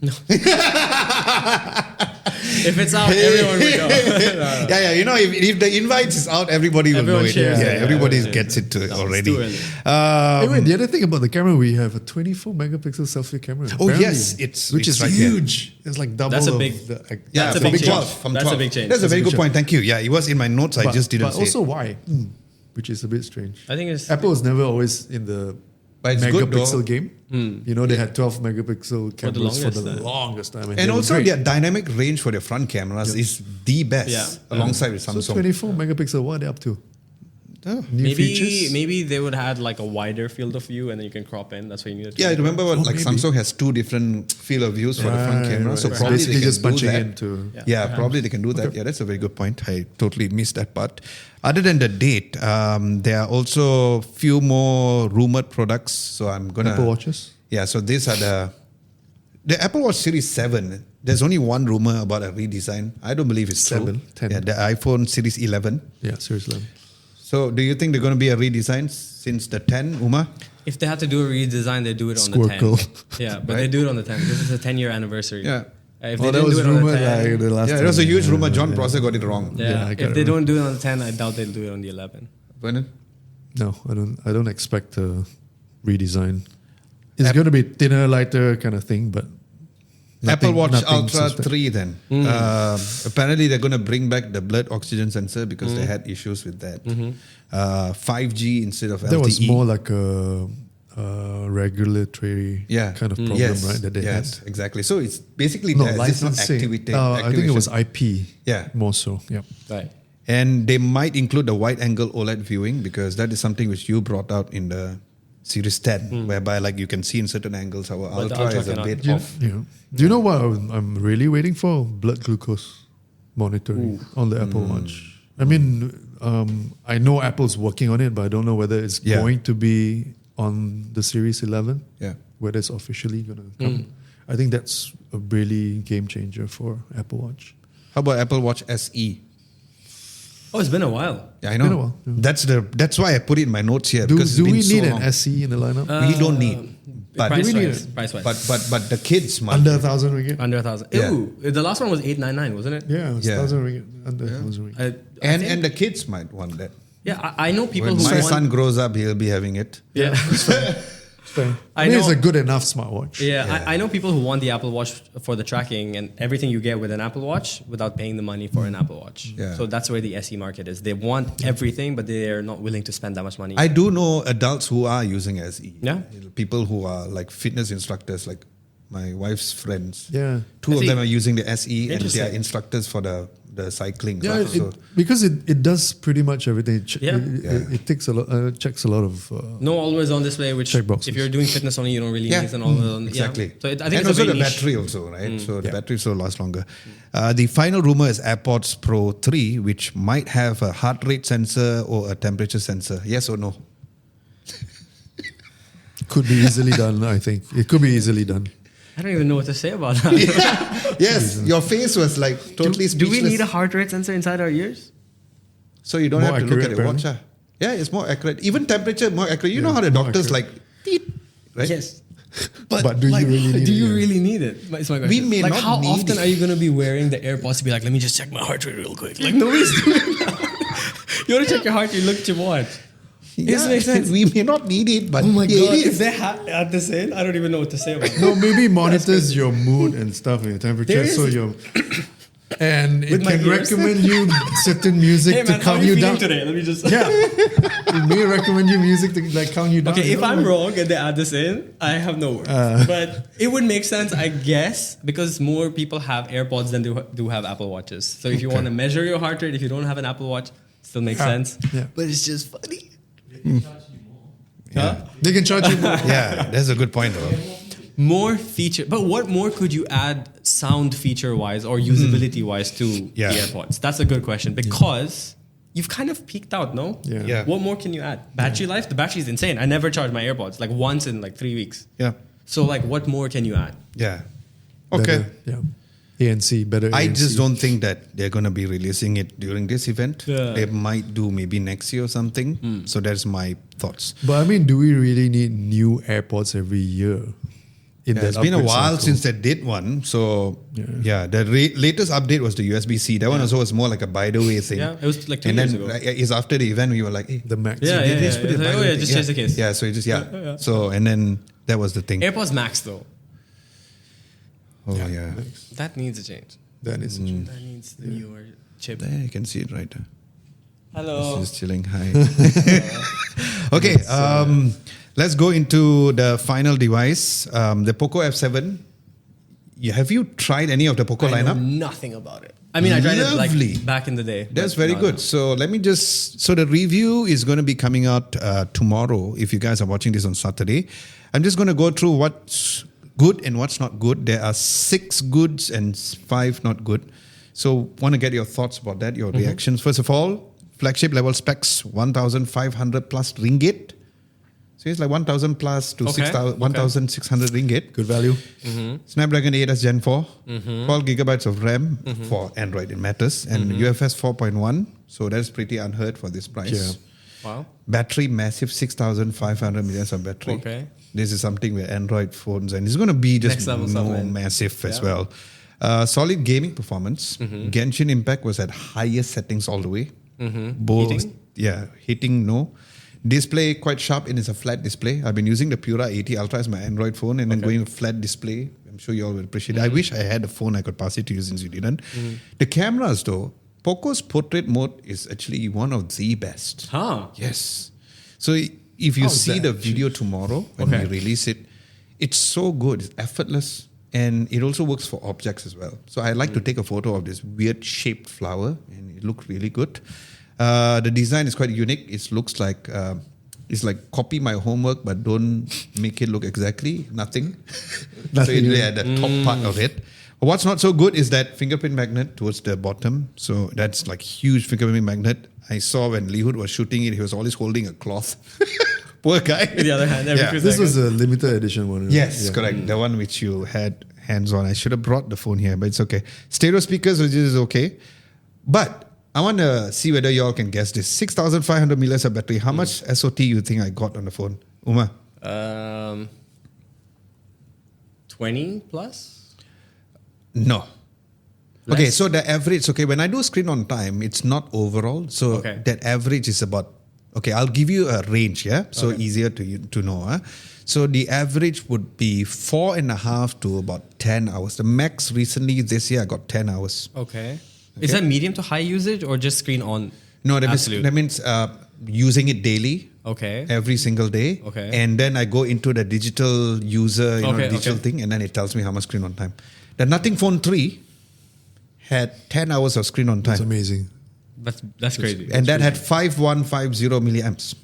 If it's out, everyone will go. Yeah, you know, if the invites is out, everybody will Everyone know it. shares Yeah, it. everybody Everyone gets shares it to No, already. It's too early. Hey, wait, the other thing about the camera, we have a 24 megapixel selfie camera. Oh, apparently, yes, which it's is right here. huge. It's like double That's a of big- the, Yeah, That's a from big change. 12. From That's a 12. big change. That's a That's a very big good change. point. Thank you. Yeah, it was in my notes. I just didn't but say also it. why? Which is a bit strange. I think it's Apple is never always in the But it's good, megapixel though. game. You know, they had 12 megapixel cameras for the longest, longest time. And they were also great. their dynamic range for their front cameras is the best Yeah. alongside with So Samsung. 24 megapixel, what are they up to? New features? maybe they would add like a wider field of view and then you can crop in. That's what you need to Yeah, I do. remember what, like maybe. Samsung has 2 different field of views for the front camera. So Right. probably Basically they can just do punching that. into. Yeah, probably they can do that. Yeah, that's a very good point. I totally missed that part. Other than the date, there are also few more rumored products. So I'm gonna Apple Watches? Yeah, so these are the Apple Watch Series 7. There's only one rumor about a redesign. I don't believe it's 7, true. 10. Yeah, the iPhone Series 11. Yeah, seriously. So do you think they're going to be a redesign since the 10, Uma? If they had to do a redesign, they do it on Squircle. the 10. Yeah, but they do it on the 10 because it's a 10-year anniversary. Yeah. If Oh, they that didn't was do it on the rumored 10, like the last Yeah, time. it was a huge Yeah, rumor. John yeah. Prosser got it wrong. yeah, I if got they it don't do it on the 10, I doubt they'll do it on the 11. Vernon? No, I don't expect a redesign. It's going to be thinner, lighter kind of thing, but Apple Watch nothing Ultra suspect. 3 then. Apparently they're going to bring back the blurred oxygen sensor because they had issues with that. 5G instead of LTE. That was more like a regulatory kind of problem, yes, right? That they yes, had. exactly. So it's basically No, there. It's not licensing. activity. I think it was activation. IP. Yeah. More so. Yeah. Right. And they might include the wide angle OLED viewing because that is something which you brought out in the Series 10, whereby like you can see in certain angles our But the Ultra Ultra is a cannot. bit Yeah. off. Yeah. Do you know what I'm really waiting for? Blood glucose monitoring on the Apple Watch. I mean, I know Apple's working on it, but I don't know whether it's going to be on the Series 11. Yeah. Whether it's officially going to come. I think that's a really game changer for Apple Watch. How about Apple Watch SE? Oh, it's been a while. Yeah, I Been a know. while, yeah. That's why I put it in my notes here. Do, because it's do been we so need long. an SE in the lineup? We don't need. But Price-wise. but the kids might. Under 1,000 ringgit? Under 1,000. Yeah. Ooh, the last one was 899, wasn't it? Yeah, it's Yeah. 1,000 ringgit. Under 1,000 ringgit. I think- And the kids might want that. yeah, I know people When who my want. son grows up, he'll be having it. Yeah. Fair. I I mean, it's know- a good enough smartwatch. Yeah, I know people who want the Apple Watch for the tracking and everything you get with an Apple Watch without paying the money for an Apple Watch. Yeah. So that's where the SE market is. They want everything, but they're not willing to spend that much money. I do know adults who are using SE. Yeah. People who are like fitness instructors, like my wife's friends. Yeah. Two of SE. them are using the SE and they are Interesting. instructors for the cycling. Yeah, stuff. because it does pretty much everything. Yeah. It takes a lot, checks a lot of. No always on display, which Checkboxes. if you're doing fitness only, you don't really Yeah. need an always on. Exactly. Yeah. So I think and it's also a very the niche. battery also, right? So the battery also lasts longer. The final rumor is AirPods Pro 3, which might have a heart rate sensor or a temperature sensor. Yes or no? Could be easily done, I think. It could be easily done. I don't even know what to say about that. Yes, your face was like totally do we speechless. need a heart rate sensor inside our ears? So you don't More have to look at accurate, your watch. Yeah, it's more accurate. Even temperature more accurate. You know how the more doctors accurate. like, "Teet," right? Yes. But do you really need it? Do you Yeah. really need it? It's my question. We may like, not how need often it. are you going to be wearing the AirPods to be like, let me just check my heart rate real quick? Like, nobody's doing that. You want to check your heart rate, you look at your watch. Doesn't make sense. We may not need it, but Oh my it God. is. If they had the same, I don't even know what to say about it. No, maybe monitors your mood and stuff and your temperature. There So is- your and it With my can ears. recommend you certain music Hey to man, how calm are you you feeling down. today? Let me just... Yeah, it may recommend you music to like calm you down. Okay, you if know? I'm wrong and they add this in, I have no words. But it would make sense, I guess, because more people have AirPods than do have Apple Watches. So if you want to measure your heart rate, if you don't have an Apple Watch, still makes sense. Yeah. But it's just funny. Yeah. They can charge you more. Yeah, that's a good point though. More feature, but what more could you add sound feature wise or usability wise to Yeah. the AirPods? That's a good question because you've kind of peaked out, no? Yeah. Yeah. What more can you add? Battery life? The battery is insane. I never charge my AirPods like once in like 3 weeks. Yeah. So like, what more can you add? Yeah. Okay. Better, yeah. ANC, better I ANC. just don't think that they're going to be releasing it during this event. Yeah. They might do maybe next year or something. So that's my thoughts. But I mean, do we really need new AirPods every year? In Yeah, that it's been a upgrade while cycle? since they did one. So Yeah. the latest update was the USB-C. That one also was more like a by the way thing. Yeah, it was like 2 and years then ago. is after the event we were like, hey, the Max. Yeah, they yeah, just yeah. put it It's like, by the oh way yeah, thing. just change the case. Yeah, so it just Yeah. So and then that was the thing. AirPods Max though, Oh yeah. that needs a change. That is interesting. That needs the newer chip. There you can see it right there. Hello. She's chilling. Hi. Okay, let's go into the final device, the POCO F7. Have you tried any of the POCO I know lineup? nothing about it. I mean, I tried Lovely. it like back in the day. That's but very no, good. no. So let me just. So the review is going to be coming out tomorrow. If you guys are watching this on Saturday, I'm just going to go through what's good and what's not good. There are 6 goods and 5 not good. So want to get your thoughts about that, your reactions. First of all, flagship level specs, 1,500 plus ringgit. So it's like 1,000 plus to Okay. 1,600 ringgit. Good value. Snapdragon 8 Gen 4, 12 gigabytes of RAM for Android, it matters, and UFS 4.1. So that's pretty unheard for this price. Yeah. Wow. Battery, massive 6,500 milliamps of battery. Okay. This is something where Android phones, and it's going to be just Next level stuff, man. massive as Yeah. well. Solid gaming performance. Genshin Impact was at highest settings all the way. Both, Heating? yeah, heating, no. Display quite sharp, and it's a flat display. I've been using the Pura 80 Ultra as my Android phone, and then going flat display. I'm sure you all will appreciate it. I wish I had a phone I could pass it to you since you didn't. The cameras, though, POCO's portrait mode is actually one of the best. Huh. Yes. So if you How is see that the video tomorrow when we release it, it's so good. It's effortless. And it also works for objects as well. So I like to take a photo of this weird shaped flower, and it looked really good. The design is quite unique. It looks like it's like copy my homework, but don't make it look exactly nothing. So it, yeah, the top part of it. What's not so good is that fingerprint magnet towards the bottom. So that's like huge fingerprint magnet. I saw when Lihud was shooting it, he was always holding a cloth. Poor guy. With the other hand, every few This was seconds. a limited edition one. right? Yes, Yeah. correct. The one which you had hands on. I should have brought the phone here, but it's okay. Stereo speakers, which is okay. But I want to see whether you all can guess this. 6,500 milliamps of battery. How much SOT you think I got on the phone? Uma? 20 plus? No. Okay, Less? so the average, okay, when I do screen on time, it's not overall. So Okay. that average is about, okay, I'll give you a range, yeah? So easier to know. Huh? So the average would be 4.5 to about 10 hours. The max recently this year, I got 10 hours. Okay. Is that medium to high usage or just screen on? No, Absolute. that means using it daily. Okay. Every single day. Okay. And then I go into the digital user, digital thing, and then it tells me how much screen on time. The Nothing Phone 3 had 10 hours of screen on That's time. amazing. That's crazy. And that had 5150 milliamps.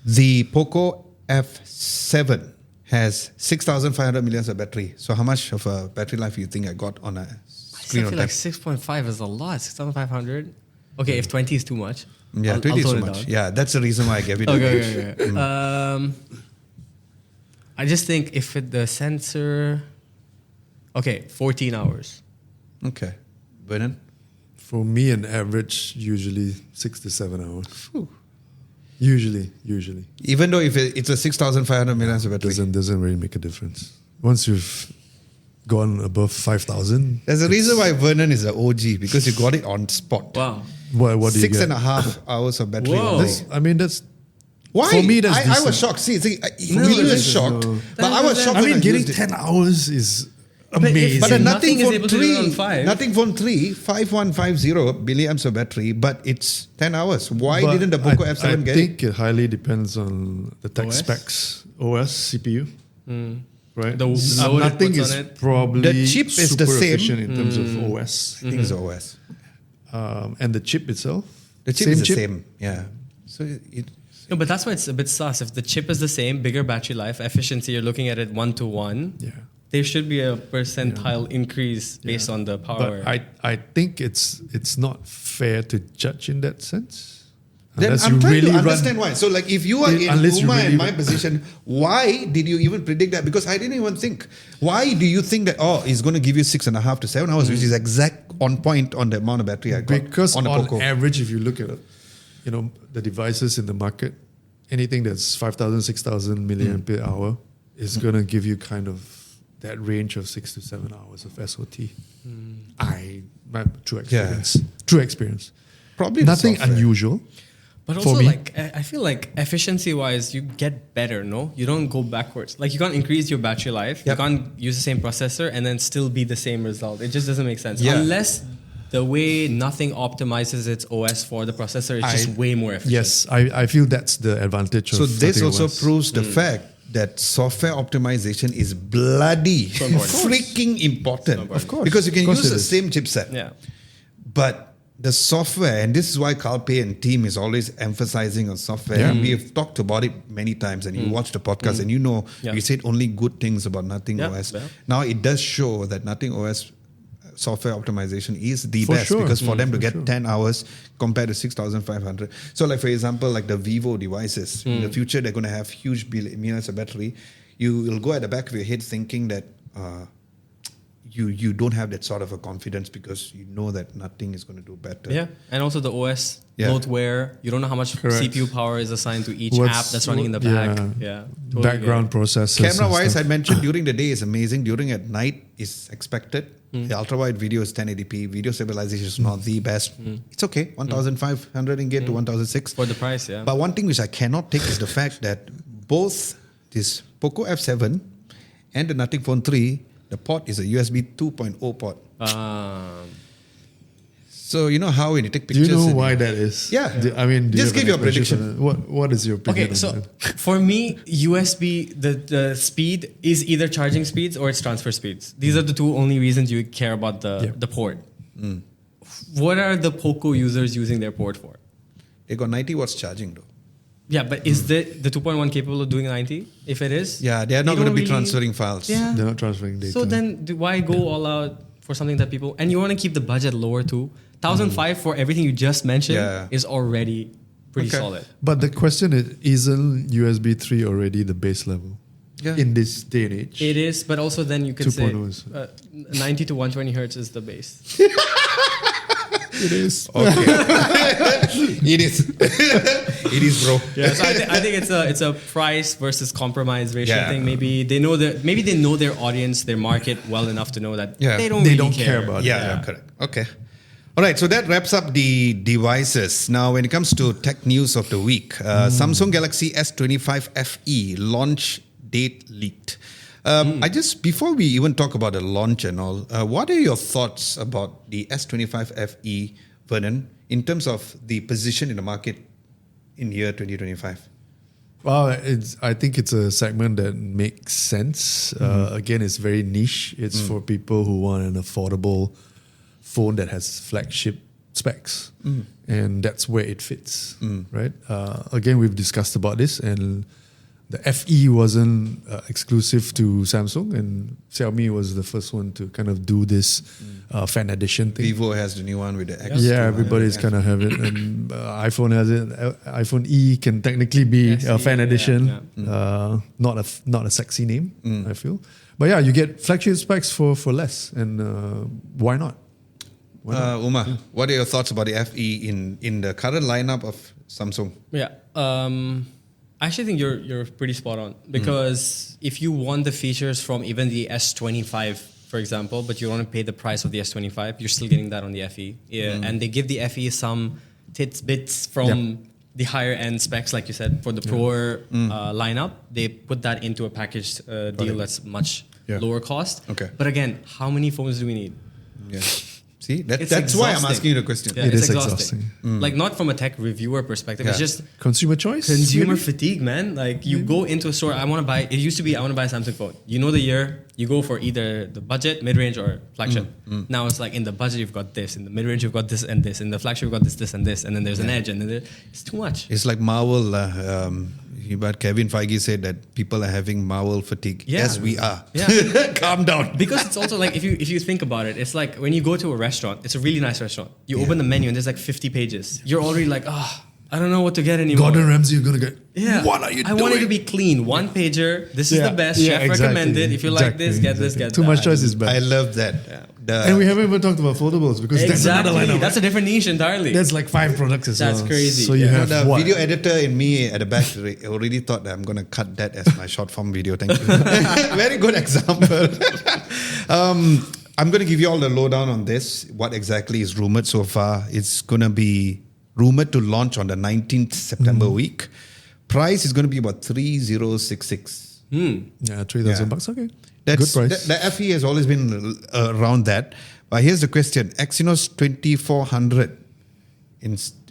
The POCO F7 has 6,500 milliamps of battery. So how much of a battery life do you think I got on a I screen feel on time? like 6.5 is a lot. 6,500. Okay, if 20 is too much. Yeah, I'll 20 is tone too it much. down. Yeah, that's the reason why I gave it. Okay. I just think if the sensor. Okay, 14 hours. Okay. Brennan? For me, an average usually 6 to 7 hours. Usually. Even though if it's a 6,500 milliamps of battery. Doesn't really make a difference. Once you've gone above 5,000, There's a reason why Vernon is an OG, because you got it on spot. Wow. what do you Six get? and a half hours of battery. Whoa. on day. I mean, that's Why? For me, that's I decent. was shocked. See, for No, me, I was that's- shocked. no. But I was shocked I when mean, getting used it. 10 hours is if- amazing. But the Nothing Nothing is Phone able to do it 3, on 5. Nothing Phone 3, 5150 milliamps of battery, but it's 10 hours. Why But didn't the POCO F7 I get it? think it highly depends on the tech OS? specs, OS, CPU, right? The load it Nothing puts is on it. probably The chip is super the same. efficient in terms of OS, I think it's OS. and the chip itself. The chip is the same. Yeah. So it No, but that's why it's a bit sus. If the chip is the same, bigger battery life, efficiency, you're looking at it 1-to-1. Yeah. There should be a percentile increase based on the power. But I think it's not fair to judge in that sense. Then Unless I'm you trying really to run- understand why. So, like, if you are in Unless you Uma really and my run- position, why did you even predict that? Because I didn't even think. Why do you think that? Oh, it's going to give you 6.5 to 7 hours, which is exact on point on the amount of battery I got Because on on, the POCO. average, if you look at the devices in the market, anything that's 5,000, 6,000 milliampere hour is going to give you kind of that range of 6 to 7 hours of SOT. My true experience. True experience. Probably the Nothing software. unusual. But for also, me. like, I feel like efficiency-wise, you get better, no? You don't go backwards. Like, you can't increase your battery life. Yep. You can't use the same processor and then still be the same result. It just doesn't make sense. Yeah. Unless the way Nothing optimizes its OS for the processor is just way more efficient. Yes, I feel that's the advantage of So this Nothing also OS. proves the fact that software optimization is bloody important. freaking important. Of course. Because you can Of course use it the is. same chipset. Yeah. But the software, and this is why Kalpe and team is always emphasizing on software. Yeah. And we have talked about it many times, and you watch the podcast, and Yeah. we said only good things about Nothing Yeah, OS. yeah. Now it does show that Nothing OS software optimization is the For best sure. because for them to For get sure. 10 hours compared to 6,500. So, like for example, like the Vivo devices, in the future they're going to have huge millions of battery. You will go at the back of your head thinking that. You don't have that sort of a confidence because you know that nothing is going to do better. Yeah, and also the OS Yeah. bloatware. You don't know how much Correct. CPU power is assigned to each What's- app that's running in the yeah. back. Yeah, totally Background processors. Camera and wise, I stuff. mentioned during the day is amazing. During at night is expected. The ultra wide video is 1080p. Video stabilization is not the best. It's okay. 1,500 ringgit to 1,006. for the price. Yeah, But one thing which I cannot take is the fact that both this POCO F7 and the Nothing Phone 3, the port is a USB 2.0 port. So you know how when you take Do pictures. you know and- why that is? Yeah. I mean, do you Just have give an your explanation prediction. on it? What is your opinion? okay, on so that? for me, USB the speed is either charging speeds or it's transfer speeds. These are the two only reasons you care about the port. What are the POCO users using their port for? They got 90 watts charging though. Yeah, but is the 2.1 capable of doing 90? If it is, Yeah, they are not don't going to be really- transferring files. Yeah. They're not transferring data. So then, why go all out for something that people and you want to keep the budget lower too? 1,005 for everything you just mentioned Yeah. is already pretty Okay. solid. But the question is, isn't USB 3 already the base level Yeah. in this day and age? It is, but also then you could say 2.0 is- 90 to 120 hertz is the base. It is. Okay. It is. It is, bro. Yeah, so I think it's a price versus compromise ratio Yeah. thing. Maybe they know their audience, their market well enough to know that Yeah. they don't They really don't care. care about it. Yeah, correct. Okay. All right, so that wraps up the devices. Now, when it comes to tech news of the week, Samsung Galaxy S25 FE launch date leaked. I just, before we even talk about the launch and all, what are your thoughts about the S25 FE, Vernon, in terms of the position in the market in year 2025? Well, I think it's a segment that makes sense. Again, it's very niche. It's for people who want an affordable phone that has flagship specs, and that's where it fits, right? Again, we've discussed about this, and the FE wasn't exclusive to Samsung, and Xiaomi was the first one to kind of do this fan edition thing. Vivo has the new one with the X. Yeah, everybody's kind of have it, and iPhone has it. iPhone E can technically be a fan yeah, edition, yeah. not a sexy name, I feel. But yeah, you get flagship specs for less, and why not? Uma, what are your thoughts about the FE in the current lineup of Samsung? Yeah. I actually think you're pretty spot on because if you want the features from even the S25, for example, but you want to pay the price of the S25, you're still getting that on the FE. Yeah, and they give the FE some bits from the higher end specs, like you said, for the Pro lineup. They put that into a packaged deal that's much lower cost. Okay. But again, how many phones do we need? Yeah. See, It's that's why I'm exhausting. asking you the question. Yeah, It it's is exhausting. exhausting. Like not from a tech reviewer perspective, it's Yeah. just Consumer choice, consumer maybe? fatigue, man. Like you go into a store, I want to buy. It used to be I want to buy a Samsung phone. You know the year, you go for either the budget, mid range, or flagship. Now it's like in the budget you've got this, in the mid range you've got this and this, in the flagship you've got this and this, and then there's an edge, and then it's too much. It's like Marvel. But Kevin Feige said that people are having Marvel fatigue. Yeah. Yes, we are. Yeah. Calm down. Because it's also like if you think about it, it's like when you go to a restaurant, it's a really nice restaurant. You open the menu and there's like 50 pages. You're already like, I don't know what to get anymore. Gordon Ramsay, you're gonna get. Yeah. What are you I doing? want it to be clean. One pager. This is the best. Chef recommended. If you like this, get this, get Too that. much choice is bad. I love that. And we haven't even talked about foldables because that's another Exactly. lineup. That's a different niche entirely. There's like 5 products as That's well. crazy. So you Yeah. have the what? video editor in me at the back already thought that I'm going to cut that as my short form video. Thank you. Very good example. I'm going to give you all the lowdown on this. What exactly is rumored so far? It's going to be rumored to launch on the 19th September week. Price is going to be about 3066. Yeah, $3,000. Okay, That's, good price. The FE has always been around that. But here's the question. Exynos 2400,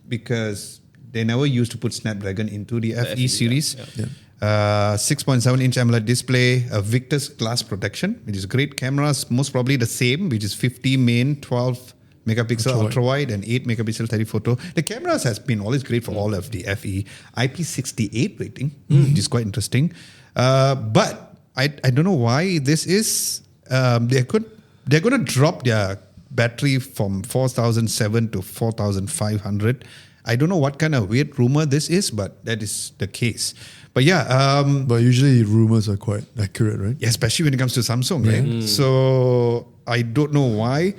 because they never used to put Snapdragon into the FE series. Yeah. 6.7-inch AMOLED display, a Victus glass protection, which is great. Cameras, most probably the same, which is 50 main, 12 megapixel ultra wide and 8 megapixel telephoto. The cameras has been always great for all of the FE. IP68 rating, which is quite interesting. But I don't know why this is. They're going to drop their battery from 4,007 to 4,500. I don't know what kind of weird rumor this is, but that is the case. But yeah. But usually rumors are quite accurate, right? Yeah, especially when it comes to Samsung, right? So I don't know why.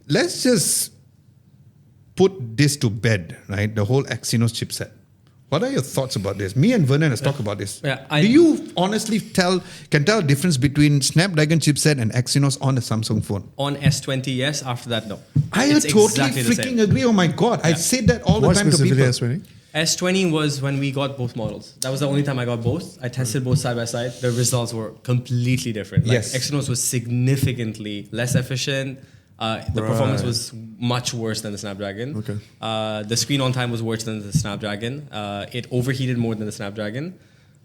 Let's just put this to bed, right? The whole Exynos chipset. What are your thoughts about this? Me and Vernon has talked about this. Yeah, Do you honestly can tell a difference between Snapdragon chipset and Exynos on a Samsung phone? On S20, yes. After that, no. I It's totally exactly the freaking same. agree. Oh my God. I said that all the Why time to specifically people. S20? S20 was when we got both models. That was the only time I got both. I tested both side by side. The results were completely different. Like Yes. Exynos was significantly less efficient. The performance was much worse than the Snapdragon. Okay. The screen on time was worse than the Snapdragon. It overheated more than the Snapdragon.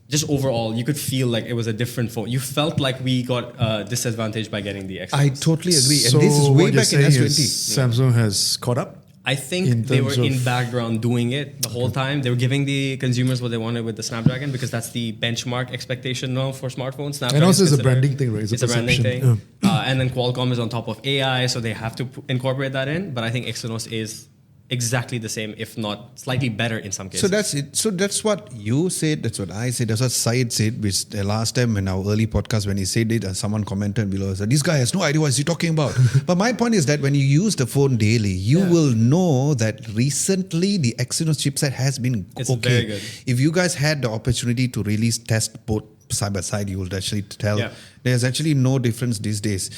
Just overall, you could feel like it was a different phone. You felt like we got disadvantaged by getting the Exynos. I totally agree. So And this is way what you're back in saying S20. is Samsung has caught up? I In think they were terms in of- background doing it the whole time. They were giving the consumers what they wanted with the Snapdragon because that's the benchmark expectation now for smartphones. Snapdragon And also is it's a considered- branding thing, right? It's a branding perception. thing. And then Qualcomm is on top of AI, so they have to incorporate that in. But I think Exynos is exactly the same, if not slightly better in some cases. So that's it. So that's what you said. That's what I said. That's what Syed said. Which the last time in our early podcast when he said it, and someone commented below, said, "This guy has no idea what he's talking about." But my point is that when you use the phone daily, you will know that recently the Exynos chipset has been It's okay. very good. If you guys had the opportunity to really test both side by side, you will actually tell there's actually no difference these days.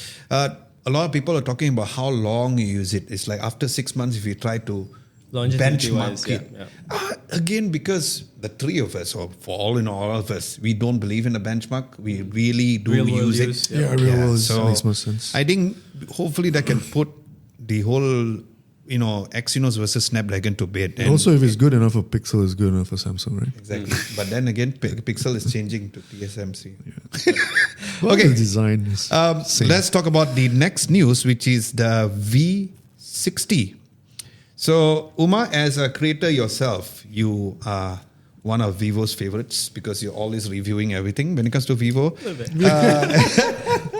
A lot of people are talking about how long you use it. It's like after 6 months, if you try to benchmark it. Again, because the three of us, or for all in all of us, we don't believe in a benchmark. We really do Real world use it. use, Yeah, real world so makes more sense. I think hopefully that can put the whole, Exynos versus Snapdragon to bed. And also, if it's good enough for Pixel, it's good enough for Samsung, right? Exactly. But then again, Pixel is changing to TSMC. Well, Okay. the design is same. Let's talk about the next news, which is the V60. So, Uma, as a creator yourself, you are one of Vivo's favorites because you're always reviewing everything when it comes to Vivo.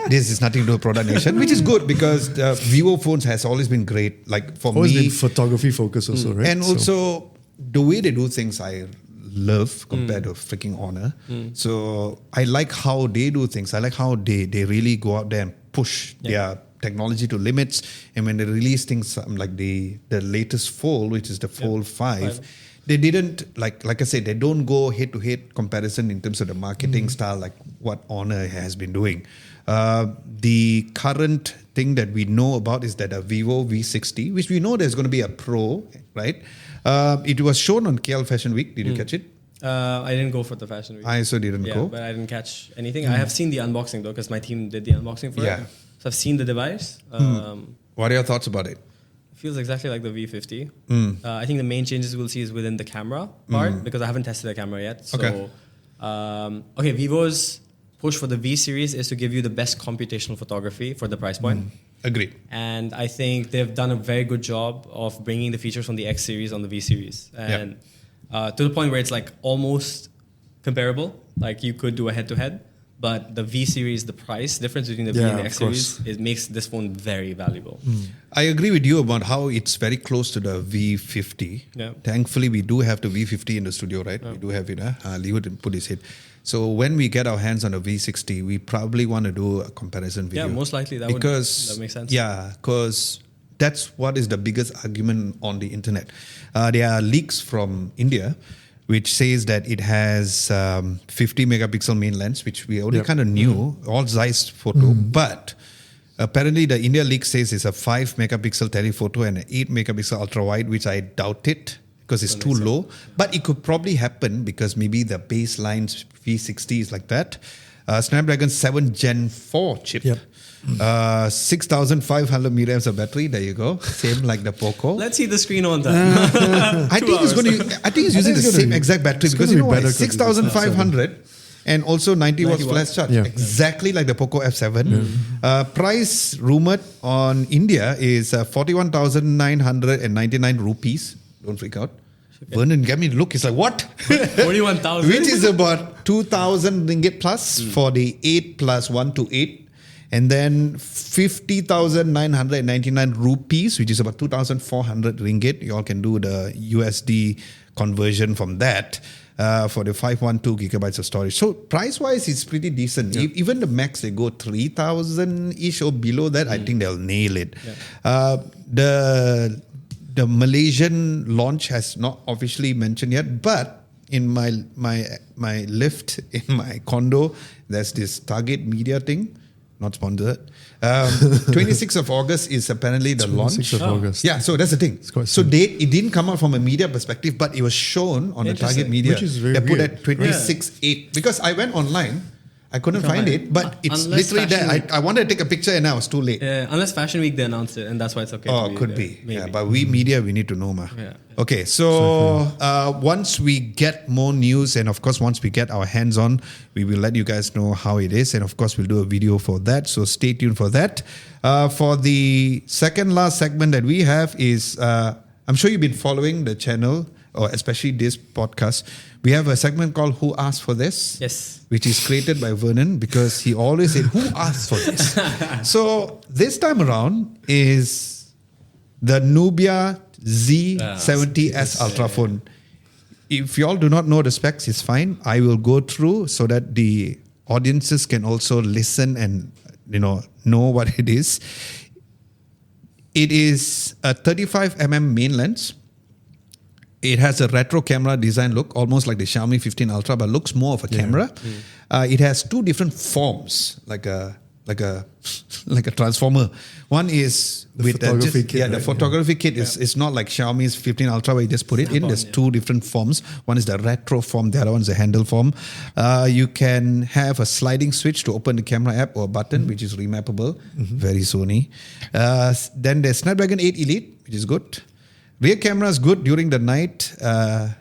This is nothing to do with Product Nation, which is good because the Vivo phones has always been great. Like for always me, been photography focused also, right? and So- also the way they do things, I love compared to freaking Honor. So I like how they do things. I like how they really go out there and push their technology to limits. And when they release things like the latest Fold, which is the Fold 5, they didn't, like I said, they don't go head-to-head comparison in terms of the marketing style like what Honor has been doing. The current thing that we know about is that a Vivo V60, which we know there's going to be a Pro, right? It was shown on KL Fashion Week. Did you catch it? I didn't go for the fashion week. I also didn't go. But I didn't catch anything. I have seen the unboxing though, because my team did the unboxing for it. So I've seen the device. What are your thoughts about it? Feels exactly like the V50. I think the main changes we'll see is within the camera part because I haven't tested the camera yet. So, Vivo's push for the V series is to give you the best computational photography for the price point. Agreed. And I think they've done a very good job of bringing the features from the X series on the V series. And to the point where it's like almost comparable. Like you could do a head-to-head. But the V series, the price difference between the V and the X series, it makes this phone very valuable. I agree with you about how it's very close to the V50. Yeah. Thankfully, we do have the V50 in the studio, right? We do have it. Leo didn't put his head. So when we get our hands on the V60, we probably want to do a comparison video. Yeah, most likely that makes sense. Yeah, because that's what is the biggest argument on the internet. There are leaks from India which says that it has 50 megapixel main lens, which we already kind of knew, all Zeiss photo. But apparently the India leak says it's a 5 megapixel telephoto and an 8 megapixel ultra wide, which I doubt it because it's too low. But it could probably happen because maybe the baseline V60 is like that. Snapdragon 7 Gen 4 chip. 6,500 milliamps of battery. There you go. Same like the POCO. Let's see the screen on that. I think it's using the same exact battery because you know why? 6,500 and also 90 watts 90 flash watts. charge, Yeah. exactly like the POCO F7. Price rumored on India is 41,999 rupees. Don't freak out. Vernon gave me a look. It's like, what? 41,000. Which is about 2,000 ringgit plus for the 8 plus 128. And then 50,999 rupees, which is about 2,400 ringgit. You all can do the USD conversion from that for the 512 gigabytes of storage. So price-wise, it's pretty decent. Even the Max, they go 3,000-ish or below that. I think they'll nail it. The Malaysian launch has not officially mentioned yet, but in my lift in my condo, there's this Target Media thing. Not sponsored. 26th of August is apparently the launch. 26th of August. Yeah, so that's the thing. quite So soon. date, it didn't come out from a media perspective, but it was shown on the Target Interesting. Media. Which is very they put weird. at 26.8 because I went online, I couldn't find it, but it's Unless literally there. Fashion Week- I wanted to take a picture and I was too late. Unless Fashion Week they announced it, and that's why it's okay. Oh, to could there. be. Maybe. Yeah, but we media, we need to know, ma. Yeah. Okay, so once we get more news, and of course, once we get our hands on, we will let you guys know how it is, and of course, we'll do a video for that. So stay tuned for that. For the second last segment that we have is, I'm sure you've been following the channel, or especially this podcast. We have a segment called "Who Asked for This?" Yes. which is created by Vernon because he always said, "Who asked for this?" So this time around is the Nubia Z70S Ultra phone. If you all do not know the specs, it's fine. I will go through so that the audiences can also listen and know what it is. It is a 35mm main lens. It has a retro camera design look, almost like the Xiaomi 15 Ultra, but looks more of a camera. It has two different forms, like a transformer. One is The with photography kit, the right? photography kit is not like Xiaomi's 15 Ultra where you just put it in. There's two different forms. One is the retro form, the other one is the handle form. You can have a sliding switch to open the camera app or button, which is remappable. Very Sony. Then there's Snapdragon 8 Elite, which is good. Rear camera is good during the night,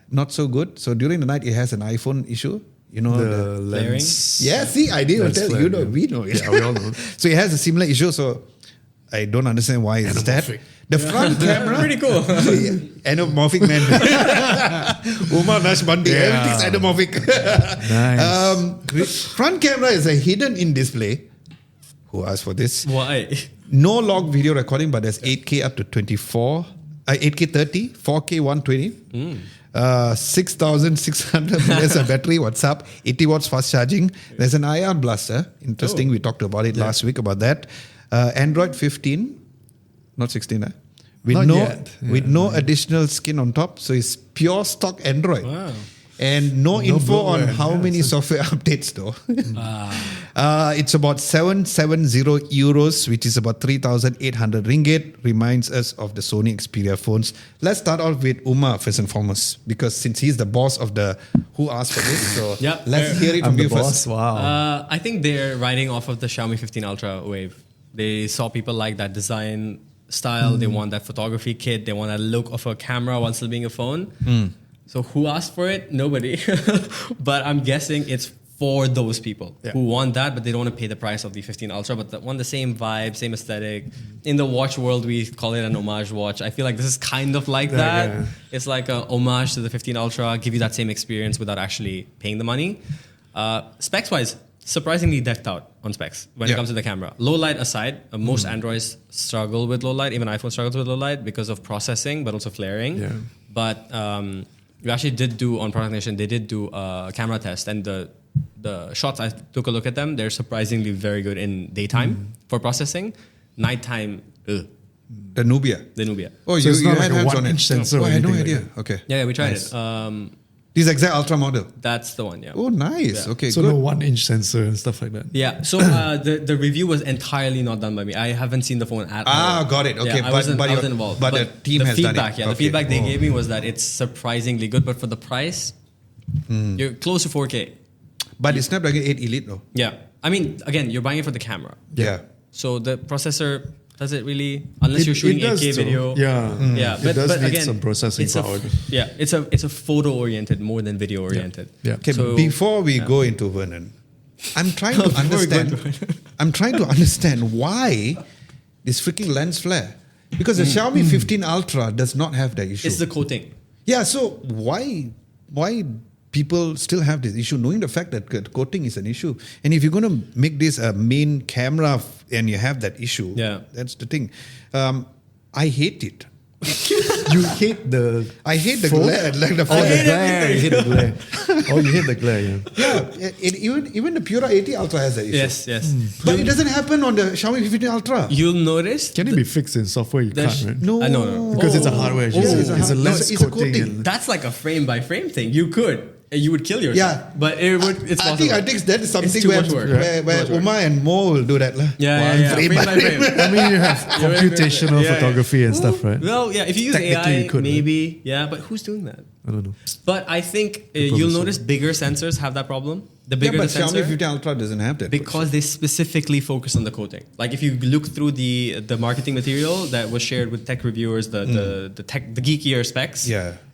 not so good. So during the night, it has an iPhone issue. The Flaring? lens. Yeah, see, I didn't Lens tell flare, you. Know, yeah. we know it. Yeah, we all know. So it has a similar issue. So I don't understand why it's that. The front camera, Pretty cool. anamorphic man. Umar Nashbandi, everything's anamorphic. Nice. Front camera is a hidden in display. Who asked for this? Why? No log video recording, but there's 8K up to 24, 8K 30, 4K 120. 6,600 mAh of battery. What's up? 80 watts fast charging. There's an IR blaster. Interesting. We talked about it last week about that. Android 15, not 16. With Not no yet. with no additional skin on top. So it's pure stock Android. Wow. And no info on bloatware. how many software updates though. It's about 770 euros, which is about 3,800 ringgit. Reminds us of the Sony Xperia phones. Let's start off with Umar first and foremost, because since he's the boss of the Who Asked for This, so Yeah, let's hear it I'm from the you boss. first. Wow. I think they're riding off of the Xiaomi 15 Ultra wave. They saw people like that design style. They want that photography kit. They want that look of a camera while still being a phone. So who asked for it? Nobody. But I'm guessing it's for those people who want that, but they don't want to pay the price of the 15 Ultra, but want the same vibe, same aesthetic. In the watch world, we call it an homage watch. I feel like this is kind of like that. Yeah. It's like a homage to the 15 Ultra, give you that same experience without actually paying the money. Specs-wise, surprisingly decked out on specs when it comes to the camera. Low light aside, most Androids struggle with low light. Even iPhone struggles with low light because of processing, but also flaring. Yeah. But we actually did do, on Product Nation, they did do a camera test, and the shots, I took a look at them, they're surprisingly very good in daytime for processing. Nighttime, The Nubia. the Nubia. Oh, So it's not like had a hands on 1-inch it. sensor Oh, or I had no anything like idea. Okay. Yeah, we tried Nice. it. This exact Ultra model. That's the one, yeah. Oh, nice. Yeah. Okay, So good. no 1-inch sensor and stuff like that. Yeah, so the review was entirely not done by me. I haven't seen the phone at all. Got it. Okay, Yeah, I wasn't your- involved. but the team has done it. feedback, yeah, the Okay. feedback they gave me was that it's surprisingly good, but for the price, you're close to 4K. But it's Snapdragon 8 Elite though. Yeah, I mean, again, you're buying it for the camera. Yeah. So the processor Does it really? Unless you're shooting 8K video. Yeah. Yeah, It does need again, some processing it's power. it's a photo oriented more than video oriented. Yeah. Okay, So- before we go into Vernon, I'm trying to understand. I'm trying to understand why this freaking lens flare. Because the Xiaomi 15 Ultra does not have that issue. It's the coating. Yeah, so why people still have this issue, knowing the fact that coating is an issue? And if you're going to make this a main camera and you have that issue, that's the thing. I hate it. You hate the I hate the phone? glare, like the Oh, flare. the glare. You hate the glare. Oh, you hate the glare, yeah. Yeah, even the Pura 80 Ultra has that issue. Yes. But it doesn't happen on the Xiaomi 15 Ultra. You'll notice. Can it be fixed in software? You can't, right? No. No. Because it's a hardware issue. Yeah, it's a lens it's a coating. coating. And That's like a frame by frame thing. You could. You would kill yourself. Yeah. But it's possible. I think that is something too where, much work. where Too much work. Uma and Mo will do that. Yeah. Frame by frame. I mean, you have computational photography and stuff, right? Well, yeah, if you use Technically AI, you could, maybe. Yeah, but who's doing that? I don't know. But I think you'll notice bigger sensors have that problem. The bigger But the sensor. Xiaomi 15 Ultra doesn't have that. Because they specifically focus on the coating. Like if you look through the marketing material that was shared with tech reviewers, the geekier specs,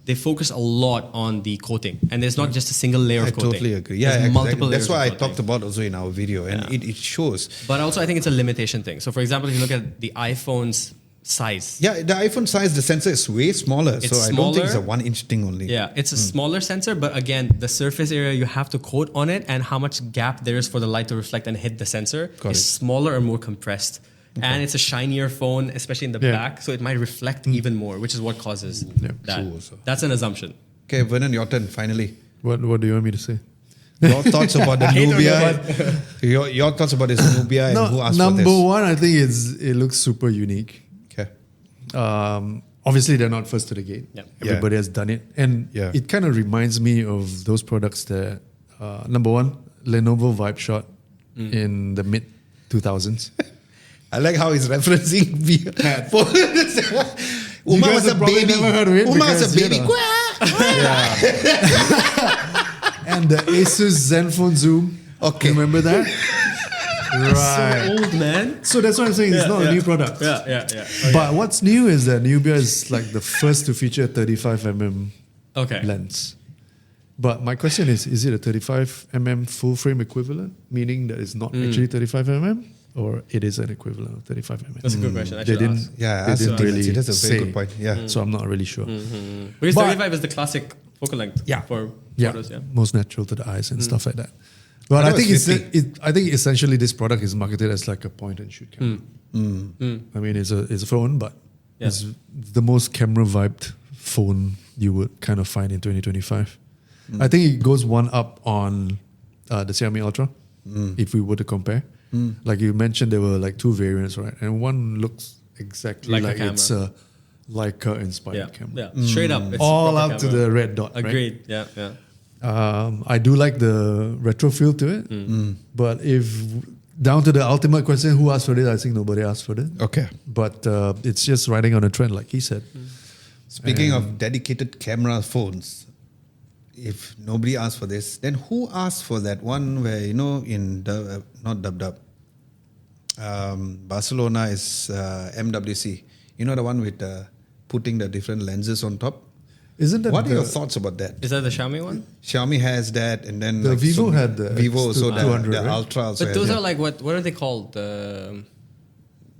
they focus a lot on the coating, and there's not just a single layer of coating. I totally agree. Yeah, There's multiple exactly. That's layers why I of coating. talked about also in our video, and it shows. But also, I think it's a limitation thing. So, for example, if you look at the iPhone's size. Yeah, the iPhone size, the sensor is way smaller. It's so I don't think it's a smaller. 1-inch thing only. Yeah, it's a smaller sensor, but again, the surface area you have to coat on it and how much gap there is for the light to reflect and hit the sensor is smaller or more compressed. Okay. And it's a shinier phone, especially in the back, so it might reflect even more, which is what causes that. True also. That's an assumption. Okay, Vernon, your turn, finally. What do you want me to say? Your thoughts about the Nubia. Your thoughts about this Nubia and who asked for this? Number one, I think it looks super unique. Okay. Obviously, they're not first to the gate. Yep. Everybody has done it. And it kind of reminds me of those products that, number one, Lenovo Vibe Shot in the mid-2000s. I like how he's referencing Uma was a baby. Never heard of it Uma was a because, baby. And the Asus Zenfone Zoom. Okay. Remember that? Right. So old, man. So that's what I'm saying. It's not a new product. Yeah. Okay. But what's new is that Nubia is like the first to feature a 35mm Okay. lens. But my question is it a 35mm full frame equivalent, meaning that it's not actually 35mm, or it is an equivalent of 35mm? That's a good question. I They should didn't, ask. Yeah, they ask didn't him. really That's a very say. good point. Yeah. So I'm not really sure. Because But- 35 is the classic focal length for photos. Yeah. Most natural to the eyes and stuff like that. But I thought think it was 50. I think essentially this product is marketed as like a point and shoot camera. I mean, it's a phone, but it's the most camera vibed phone you would kind of find in 2025. I think it goes one up on the Xiaomi Ultra if we were to compare. Like you mentioned, there were like two variants, right? And one looks exactly like it's a Leica inspired camera. Yeah, straight up. It's All proper up to camera. the red dot. Right? Agreed. Yeah. I do like the retro feel to it, but if down to the ultimate question, who asked for it? I think nobody asked for it. Okay. But it's just riding on a trend, like he said. Speaking of dedicated camera phones, if nobody asked for this, then who asked for that one where, in not Dub, Barcelona is MWC. You know the one with putting the different lenses on top? Isn't that What are your thoughts about that? Is that the Xiaomi one? Xiaomi has that, and then The Vivo had the Vivo, so the 200, right? Ultra also But has those that. are like what are they called?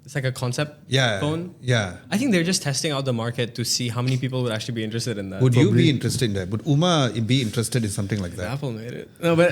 It's like a concept phone. Yeah. I think they're just testing out the market to see how many people would actually be interested in that. Would you be interested in that? Would Uma be interested in something like that? Apple made it. No, but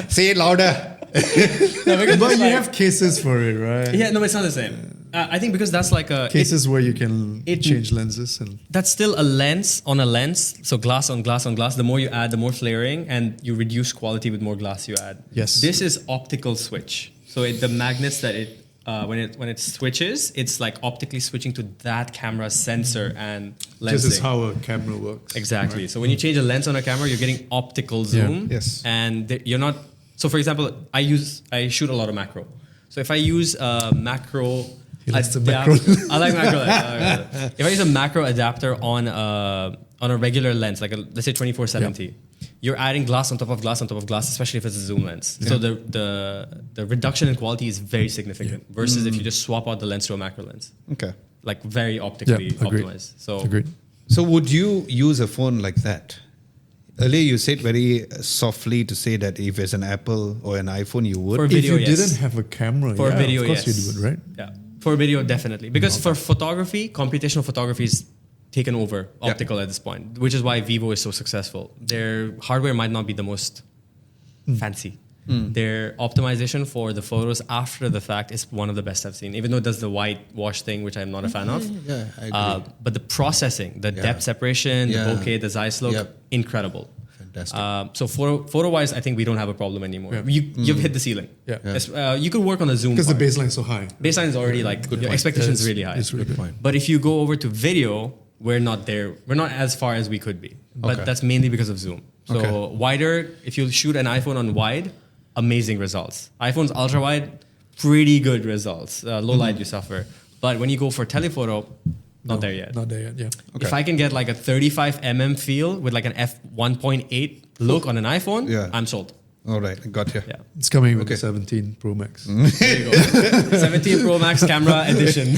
Say it louder. But you have cases for it, right? yeah, no, it's not the same. I think because that's like a Cases where you can it- change lenses and that's still a lens on a lens. So glass on glass on glass. The more you add, the more flaring, and you reduce quality with more glass you add. Yes. This is optical switch. So the magnets that it when it switches, it's like optically switching to that camera's sensor and lensing. this is how a camera works. Exactly. So when you change a lens on a camera, you're getting optical zoom. Yes. And you're not. So for example, I shoot a lot of macro. So if I use a macro. He likes the macro. I like macro. If I use a macro adapter on on a regular lens, like let's say 24-70, you're adding glass on top of glass on top of glass, especially if it's a zoom lens. So the reduction in quality is very significant versus if you just swap out the lens to a macro lens. Okay. Like very optically optimized. So Agreed. So would you use a phone like that? Earlier you said very softly to say that if it's an Apple or an iPhone, you would. For If video, you yes. didn't have a camera, For video, of course yes. you would, right? Yeah, for video, definitely. Because for photography, computational photography is taken over optical at this point, which is why Vivo is so successful. Their hardware might not be the most fancy. Their optimization for the photos after the fact is one of the best I've seen, even though it does the whitewash thing, which I'm not a fan of. Yeah, I agree. But the processing, the depth separation, the bokeh, the Zeiss look, incredible. Fantastic. So photo-wise, I think we don't have a problem anymore. You've hit the ceiling. You could work on the zoom Because the part. baseline is so high. Baseline is already like, your expectation is really high. It's really good. But if you go over to video, we're not there. We're not as far as we could be. But that's mainly because of zoom. So wider, if you shoot an iPhone on wide, amazing results. iPhone's ultra wide, pretty good results. Low light, you suffer. But when you go for telephoto, not there yet. Not there yet, yeah. If I can get like a 35mm feel with like an f1.8 look on an iPhone, I'm sold. All right, I got you. Yeah. It's coming with the 17 Pro Max. There you go. 17 Pro Max camera edition.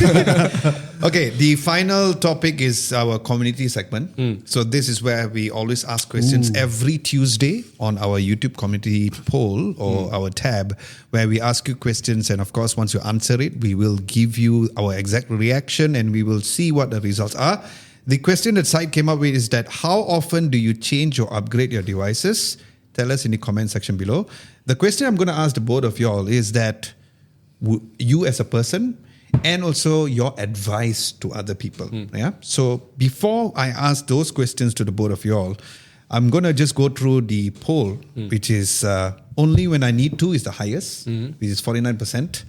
Okay, the final topic is our community segment. So this is where we always ask questions every Tuesday on our YouTube community poll or our tab, where we ask you questions, and of course, once you answer it, we will give you our exact reaction and we will see what the results are. The question that Syed came up with is that how often do you change or upgrade your devices? Tell us in the comment section below. The question I'm going to ask the both of y'all is that you as a person and also your advice to other people. Yeah. So before I ask those questions to the both of y'all, I'm going to just go through the poll, which is only when I need to is the highest, which is 49%,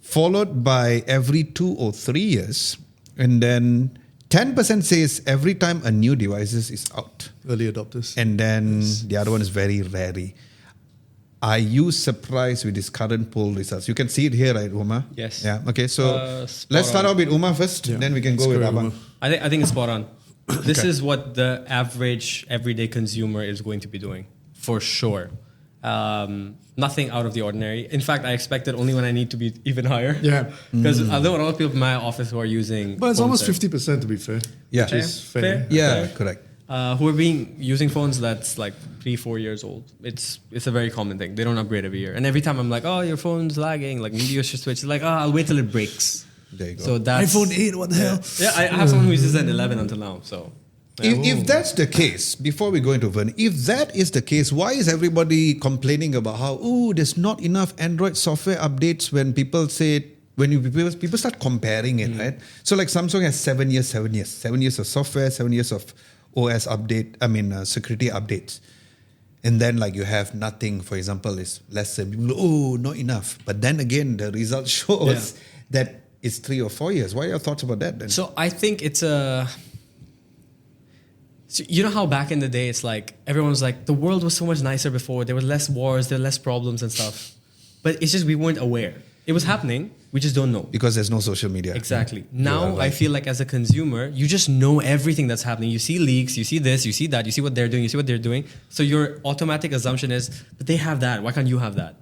followed by every 2 or 3 years, and then 10% says every time a new device is out. Early adopters. And then the other one is very rarely. Are you surprised with this current poll results? You can see it here, right, Uma? Yes. Yeah. Okay. So let's start off with Uma first. Then we can go with Abang. I think it's spot on. This is what the average everyday consumer is going to be doing, for sure. Nothing out of the ordinary. In fact, I expect it only when I need to be even higher. Yeah. Because I know a lot of people in my office who are using. But it's phones almost 50% to be fair. Yeah. Which is fair. Yeah, correct. Who are using phones that's like 3-4 years old. It's a very common thing. They don't upgrade every year. And every time I'm like, oh, your phone's lagging, like maybe you should switch. It's like, I'll wait till it breaks. There you go. So that's iPhone 8, what the hell? Yeah, I have someone who uses an 11 until now. So If that's the case, before we go into Vern, if that is the case, why is everybody complaining about how, there's not enough Android software updates when people say, people start comparing it, right? So like Samsung has 7 years, 7 years. 7 years of software, 7 years of OS update, security updates. And then like you have nothing, for example, is less than, not enough. But then again, the result shows that it's 3 or 4 years. What are your thoughts about that then? So I think it's so you know how back in the day, it's like, everyone was like, the world was so much nicer before. There were less wars, there were less problems and stuff. But it's just, we weren't aware. It was happening, we just don't know. Because there's no social media. Exactly. Now, I feel like as a consumer, you just know everything that's happening. You see leaks, you see this, you see that, you see what they're doing, you see what they're doing. So your automatic assumption is, but they have that, why can't you have that?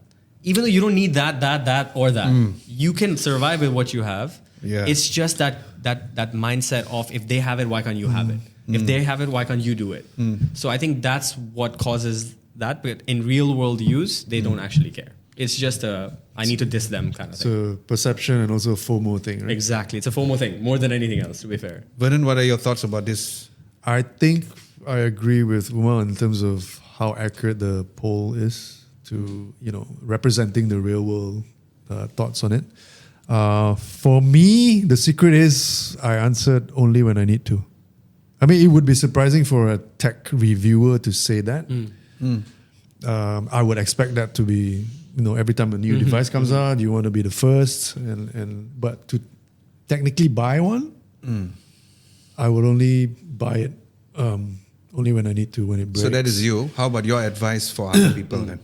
Even though you don't need that, or that. You can survive with what you have. Yeah. It's just that mindset of, if they have it, why can't you have it? If they have it, why can't you do it? So I think that's what causes that. But in real world use, they don't actually care. It's just I need to diss them kind of thing. So perception and also FOMO thing, right? Exactly. It's a FOMO thing more than anything else, to be fair. Vernon, what are your thoughts about this? I think I agree with Uma in terms of how accurate the poll is to, representing the real world thoughts on it. For me, the secret is I answered only when I need to. I mean, it would be surprising for a tech reviewer to say that. I would expect that to be, every time a new device comes out, you want to be the first. But to technically buy one, I would only buy it only when I need to, when it breaks. So that is you. How about your advice for other people then?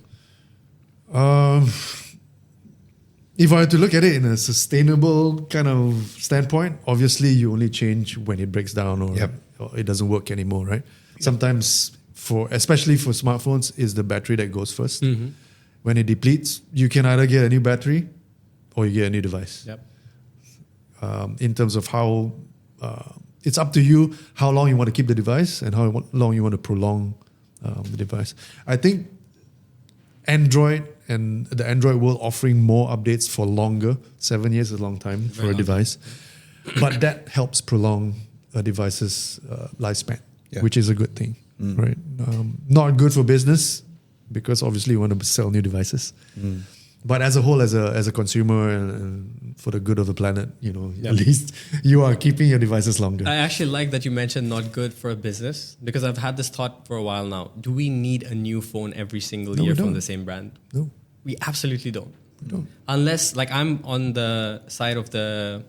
If I had to look at it in a sustainable kind of standpoint, obviously you only change when it breaks down or it doesn't work anymore, right? Sometimes, especially for smartphones, is the battery that goes first. Mm-hmm. When it depletes, you can either get a new battery or you get a new device. Yep. In terms of how, it's up to you how long you want to keep the device and how long you want to prolong the device. I think Android and the Android world offering more updates for longer. 7 years is a long time for a device. But that helps prolong a device's lifespan, which is a good thing, right? Not good for business because obviously you want to sell new devices. But as a whole, as a consumer and for the good of the planet, at least you are keeping your devices longer. I actually like that you mentioned not good for a business because I've had this thought for a while now. Do we need a new phone every single year from the same brand? No. We absolutely don't. We don't. Unless, like, I'm on the side of the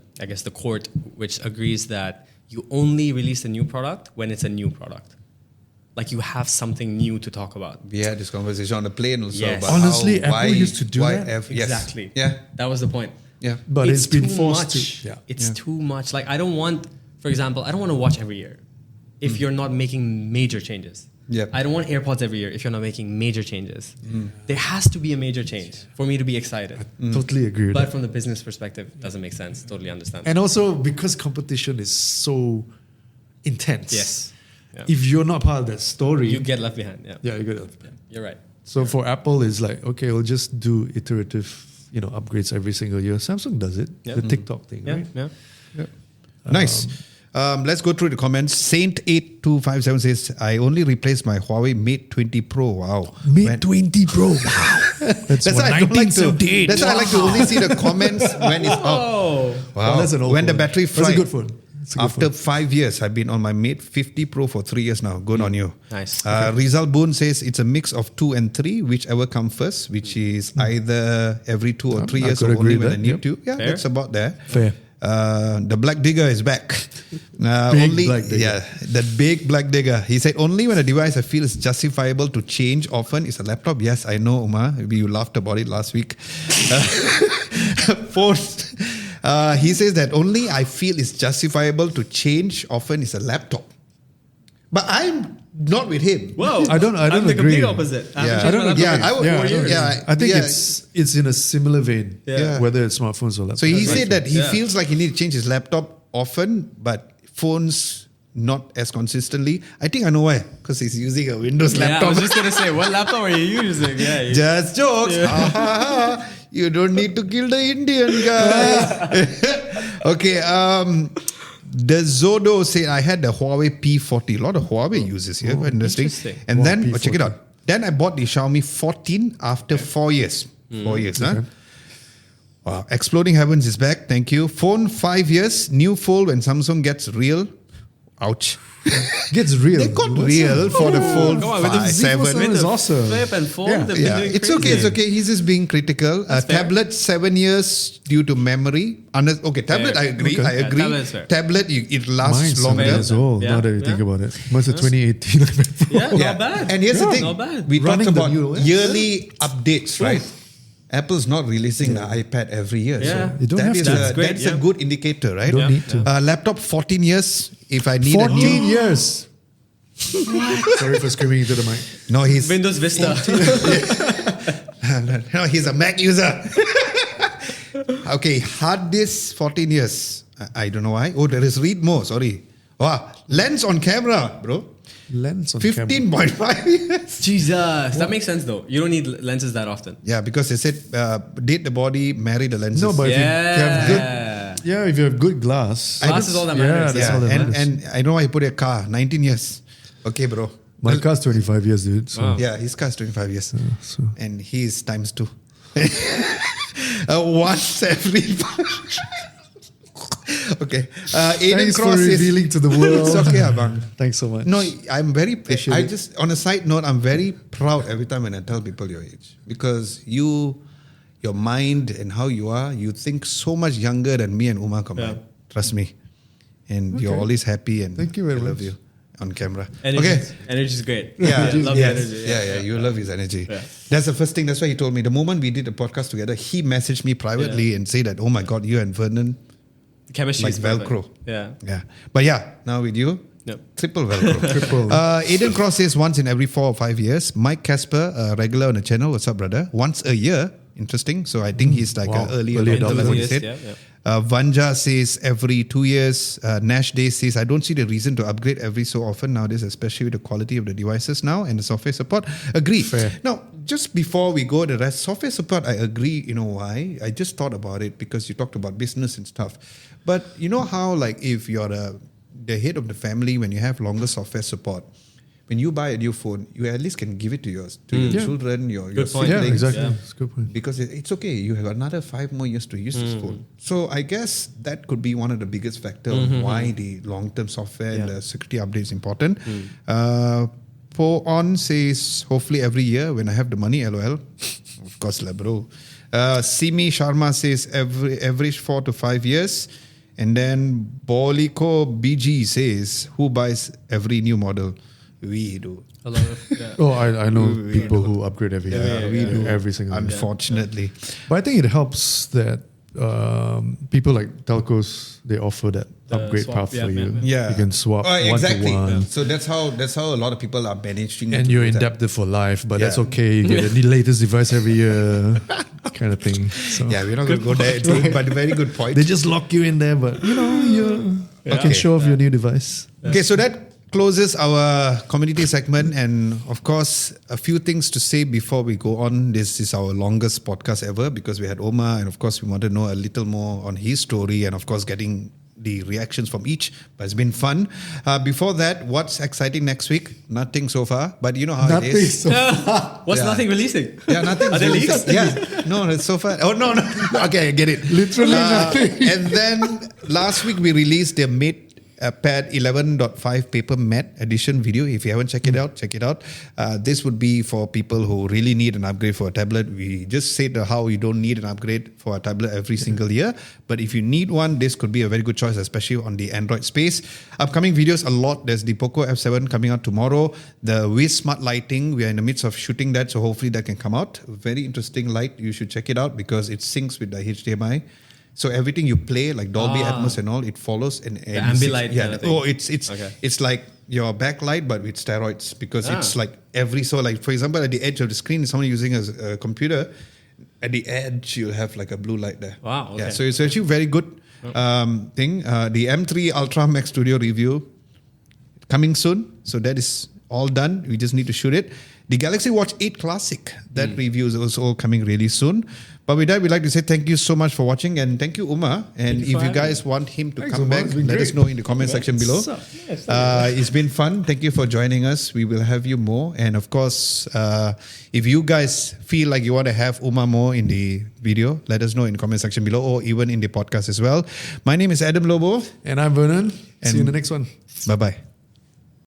court, which agrees that you only release a new product when it's a new product. Like you have something new to talk about. We had this conversation on the plane also. Yes. About Honestly, how, Apple used to do that. Exactly. Yeah. That was the point. Yeah. But it's been too forced much. to. Yeah. It's too much. Like I don't want, for example, I don't want to watch every year if you're not making major changes. Yep. I don't want AirPods every year if you're not making major changes. There has to be a major change for me to be excited. Totally agree with But that. from the business perspective, it doesn't make sense. Totally understand. And also because competition is so intense. Yes. Yeah. If you're not part of that story, You get left behind. Yeah. you get it. Yeah, you're right. So for Apple, it's like, okay, we'll just do iterative, upgrades every single year. Samsung does it. Yeah. The TikTok thing, Yeah. right? Yeah. Nice. Let's go through the comments. Saint8257 says, I only replaced my Huawei Mate 20 Pro. Wow. Mate 20 Pro. Wow. That's That's why I don't like to. That's why I like to only see the comments when it's up. Oh. Wow. that's an old when the phone. battery That's a fried. good phone. It's a good After phone. 5 years, I've been on my Mate 50 Pro for 3 years now. Good on you. Nice. Rizal Boone says it's a mix of 2 and 3, whichever comes first, which is either every 2 or 3 I years could or agree only with when I that, need yep. to. Yeah, Fair. that's about there. Fair. The Black Digger is back. Big Black Digger. Yeah, the big Black Digger. He said, only when a device I feel is justifiable to change often is a laptop. Yes, I know, Umar. Maybe you laughed about it last week. Fourth, he says that only I feel is justifiable to change often is a laptop. But I'm not with him. Whoa. I don't I'm the agree. complete opposite. I Yeah. haven't changed my laptop Yeah, in I would- 4 years. yeah. I think it's in a similar vein, Yeah. whether it's smartphones or laptops. So he said that he Yeah. feels like he needs to change his laptop often, but phones not as consistently. I think I know why. Because he's using a Windows Yeah, I laptop. was just going to say, what laptop are you using? Yeah. Just jokes. Yeah. Ha, ha, ha. You don't need to kill the Indian guys. Okay. The Zodo said I had the Huawei P40. A lot of Huawei users here. Quite interesting. And Wow, then, P40. check it out. Then I bought the Xiaomi 14 after 4 years. 4 years, huh? Wow. Exploding Heavens is back. Thank you. Phone 5 years. New fold when Samsung gets real. Ouch. Gets real. They got What's real for the fold Come on, with the 5, Vivo 7. is awesome. Flip and fold. Yeah. They've been Yeah, doing it's okay. crazy. It's okay. He's just being critical. That's fair. Tablet 7 years due to memory. Okay, tablet. Fair. I agree. Okay. I Yeah, agree. tablet is fair. Tablet, it lasts Mine's 7 longer. years old, Yeah. now that you think Yeah. about it. Mine's a 2018 iPad Pro. Yeah, not bad. And here's the Yeah. thing. Not bad. We Running talked the about new OS. yearly updates, right? Apple's not releasing the iPad every year. Yeah. So You don't have to. That's great, That's yeah. a good indicator, right? Don't Yeah. need to. Laptop 14 years. If I need 14 a new... years. Sorry for screaming into the mic. No, he's... Windows Vista. No, he's a Mac user. Okay, hard disk 14 years. I don't know why. Oh, there is read more. Sorry. Wow, lens on camera, bro. Lens on camera. 15.5 years. Jesus. That makes sense though. You don't need lenses that often. Yeah, because they said date the body, marry the lenses. No, but if you have good, Yeah. if you have good glass. Glass is all that Yeah, matters. that's all that matters. and I know why he put a car 19 years. Okay, bro. My car's 25 years, dude. So, Wow. Yeah, his car's 25 years. so. And he is times 2. Once every... Okay. Aiden Thanks for Cross says... revealing to the world. It's okay, Abang. Thanks so much. No, I'm very... Appreciate I it. just... On a side note, I'm very proud every time when I tell people your age. Because your mind and how you are, you think so much younger than me and Umar combined. Yeah. Trust me. And you're Okay. always happy and Thank you very I love much. you on camera. Energy, Okay. energy is great. Yeah, love yes. the energy. Yeah, you love his energy. Yeah. That's the first thing. That's why he told me. The moment we did the podcast together, he messaged me privately and said that, oh my God, you and Vernon, Chemistry like is perfect. Velcro. Yeah. Yeah. But yeah, now with you, Yep. Triple Velcro. Triple. Aiden Cross says once in every 4 or 5 years. Mike Casper, regular on the channel. What's up, brother? Once a year. Interesting. So I think he's like Wow. an early Early adopter, adopter. what he said. Yeah. Vanja says every 2 years. Nash Day says, I don't see the reason to upgrade every so often nowadays, especially with the quality of the devices now and the software support. Agree. Fair. Now, just before we go to the rest, software support, I agree. You know why? I just thought about it because you talked about business and stuff. But you know how, like, if you're the head of the family, when you have longer software support, when you buy a new phone, you at least can give it to your children, your point. Yeah, siblings. exactly. Yeah. That's a good point. Because it's okay, you have another 5 more years to use this phone. So I guess that could be one of the biggest factors of why the long-term software and the security update is important. Po On says, hopefully every year when I have the money, LOL. Of course, lah, bro. Simi Sharma says average 4 to 5 years. And then Boliko BG says, who buys every new model? We do. A lot of Oh, I know people who upgrade every year. we do. Every single year. Unfortunately. But I think it helps that people like telcos, they offer that upgrade swap, path for yeah, you. Yeah. You can swap exactly. one-to-one. So that's how a lot of people are managing. And to you're do that. indebted for life, but that's Yeah. okay. You get the latest device every year, kind of thing. So Yeah, we're not going to go there, too, but very good point. they just lock you in there, but you Okay. can show off your new device. Okay, so that closes our community segment, and of course, a few things to say before we go on. This is our longest podcast ever because we had Omar, and of course, we want to know a little more on his story, and of course, getting the reactions from each. But it's been fun. Before that, what's exciting next week? Nothing so far, but you know how it is. So What's Yeah. nothing releasing? Yeah, nothing. Are there leaks? Yeah, no, it's so far. Oh no. Okay, I get it. Literally nothing. And then last week we released the MatePad 11.5 paper matte edition video. If you haven't checked it out, check it out. This would be for people who really need an upgrade for a tablet. We just said how you don't need an upgrade for a tablet every single year. But if you need one, this could be a very good choice, especially on the Android space. Upcoming videos, a lot. There's the POCO F7 coming out tomorrow. The Wiz Smart Lighting, we are in the midst of shooting that. So hopefully that can come out. Very interesting light. You should check it out because it syncs with the HDMI. So everything you play, like Dolby Atmos and all, it follows and The ambilight yeah. kind of thing. Oh, it's like your backlight but with steroids because it's like like for example at the edge of the screen, someone using a computer, at the edge you'll have like a blue light there. Wow, okay. Yeah, so it's actually very good thing. The M3 Ultra Max Studio review coming soon. So that is all done. We just need to shoot it. The Galaxy Watch 8 Classic, that review is also coming really soon. But with that, we'd like to say thank you so much for watching and thank you, Umar. And Thank you if for you guys having me. want him to Thanks, come Umar. back, It's been let us great. know in the comment section below. It's been fun. Thank you for joining us. We will have you more. And of course, if you guys feel like you want to have Umar more in the video, let us know in the comment section below or even in the podcast as well. My name is Adam Lobo. And I'm Vernon. See you in And- the next one. Bye-bye.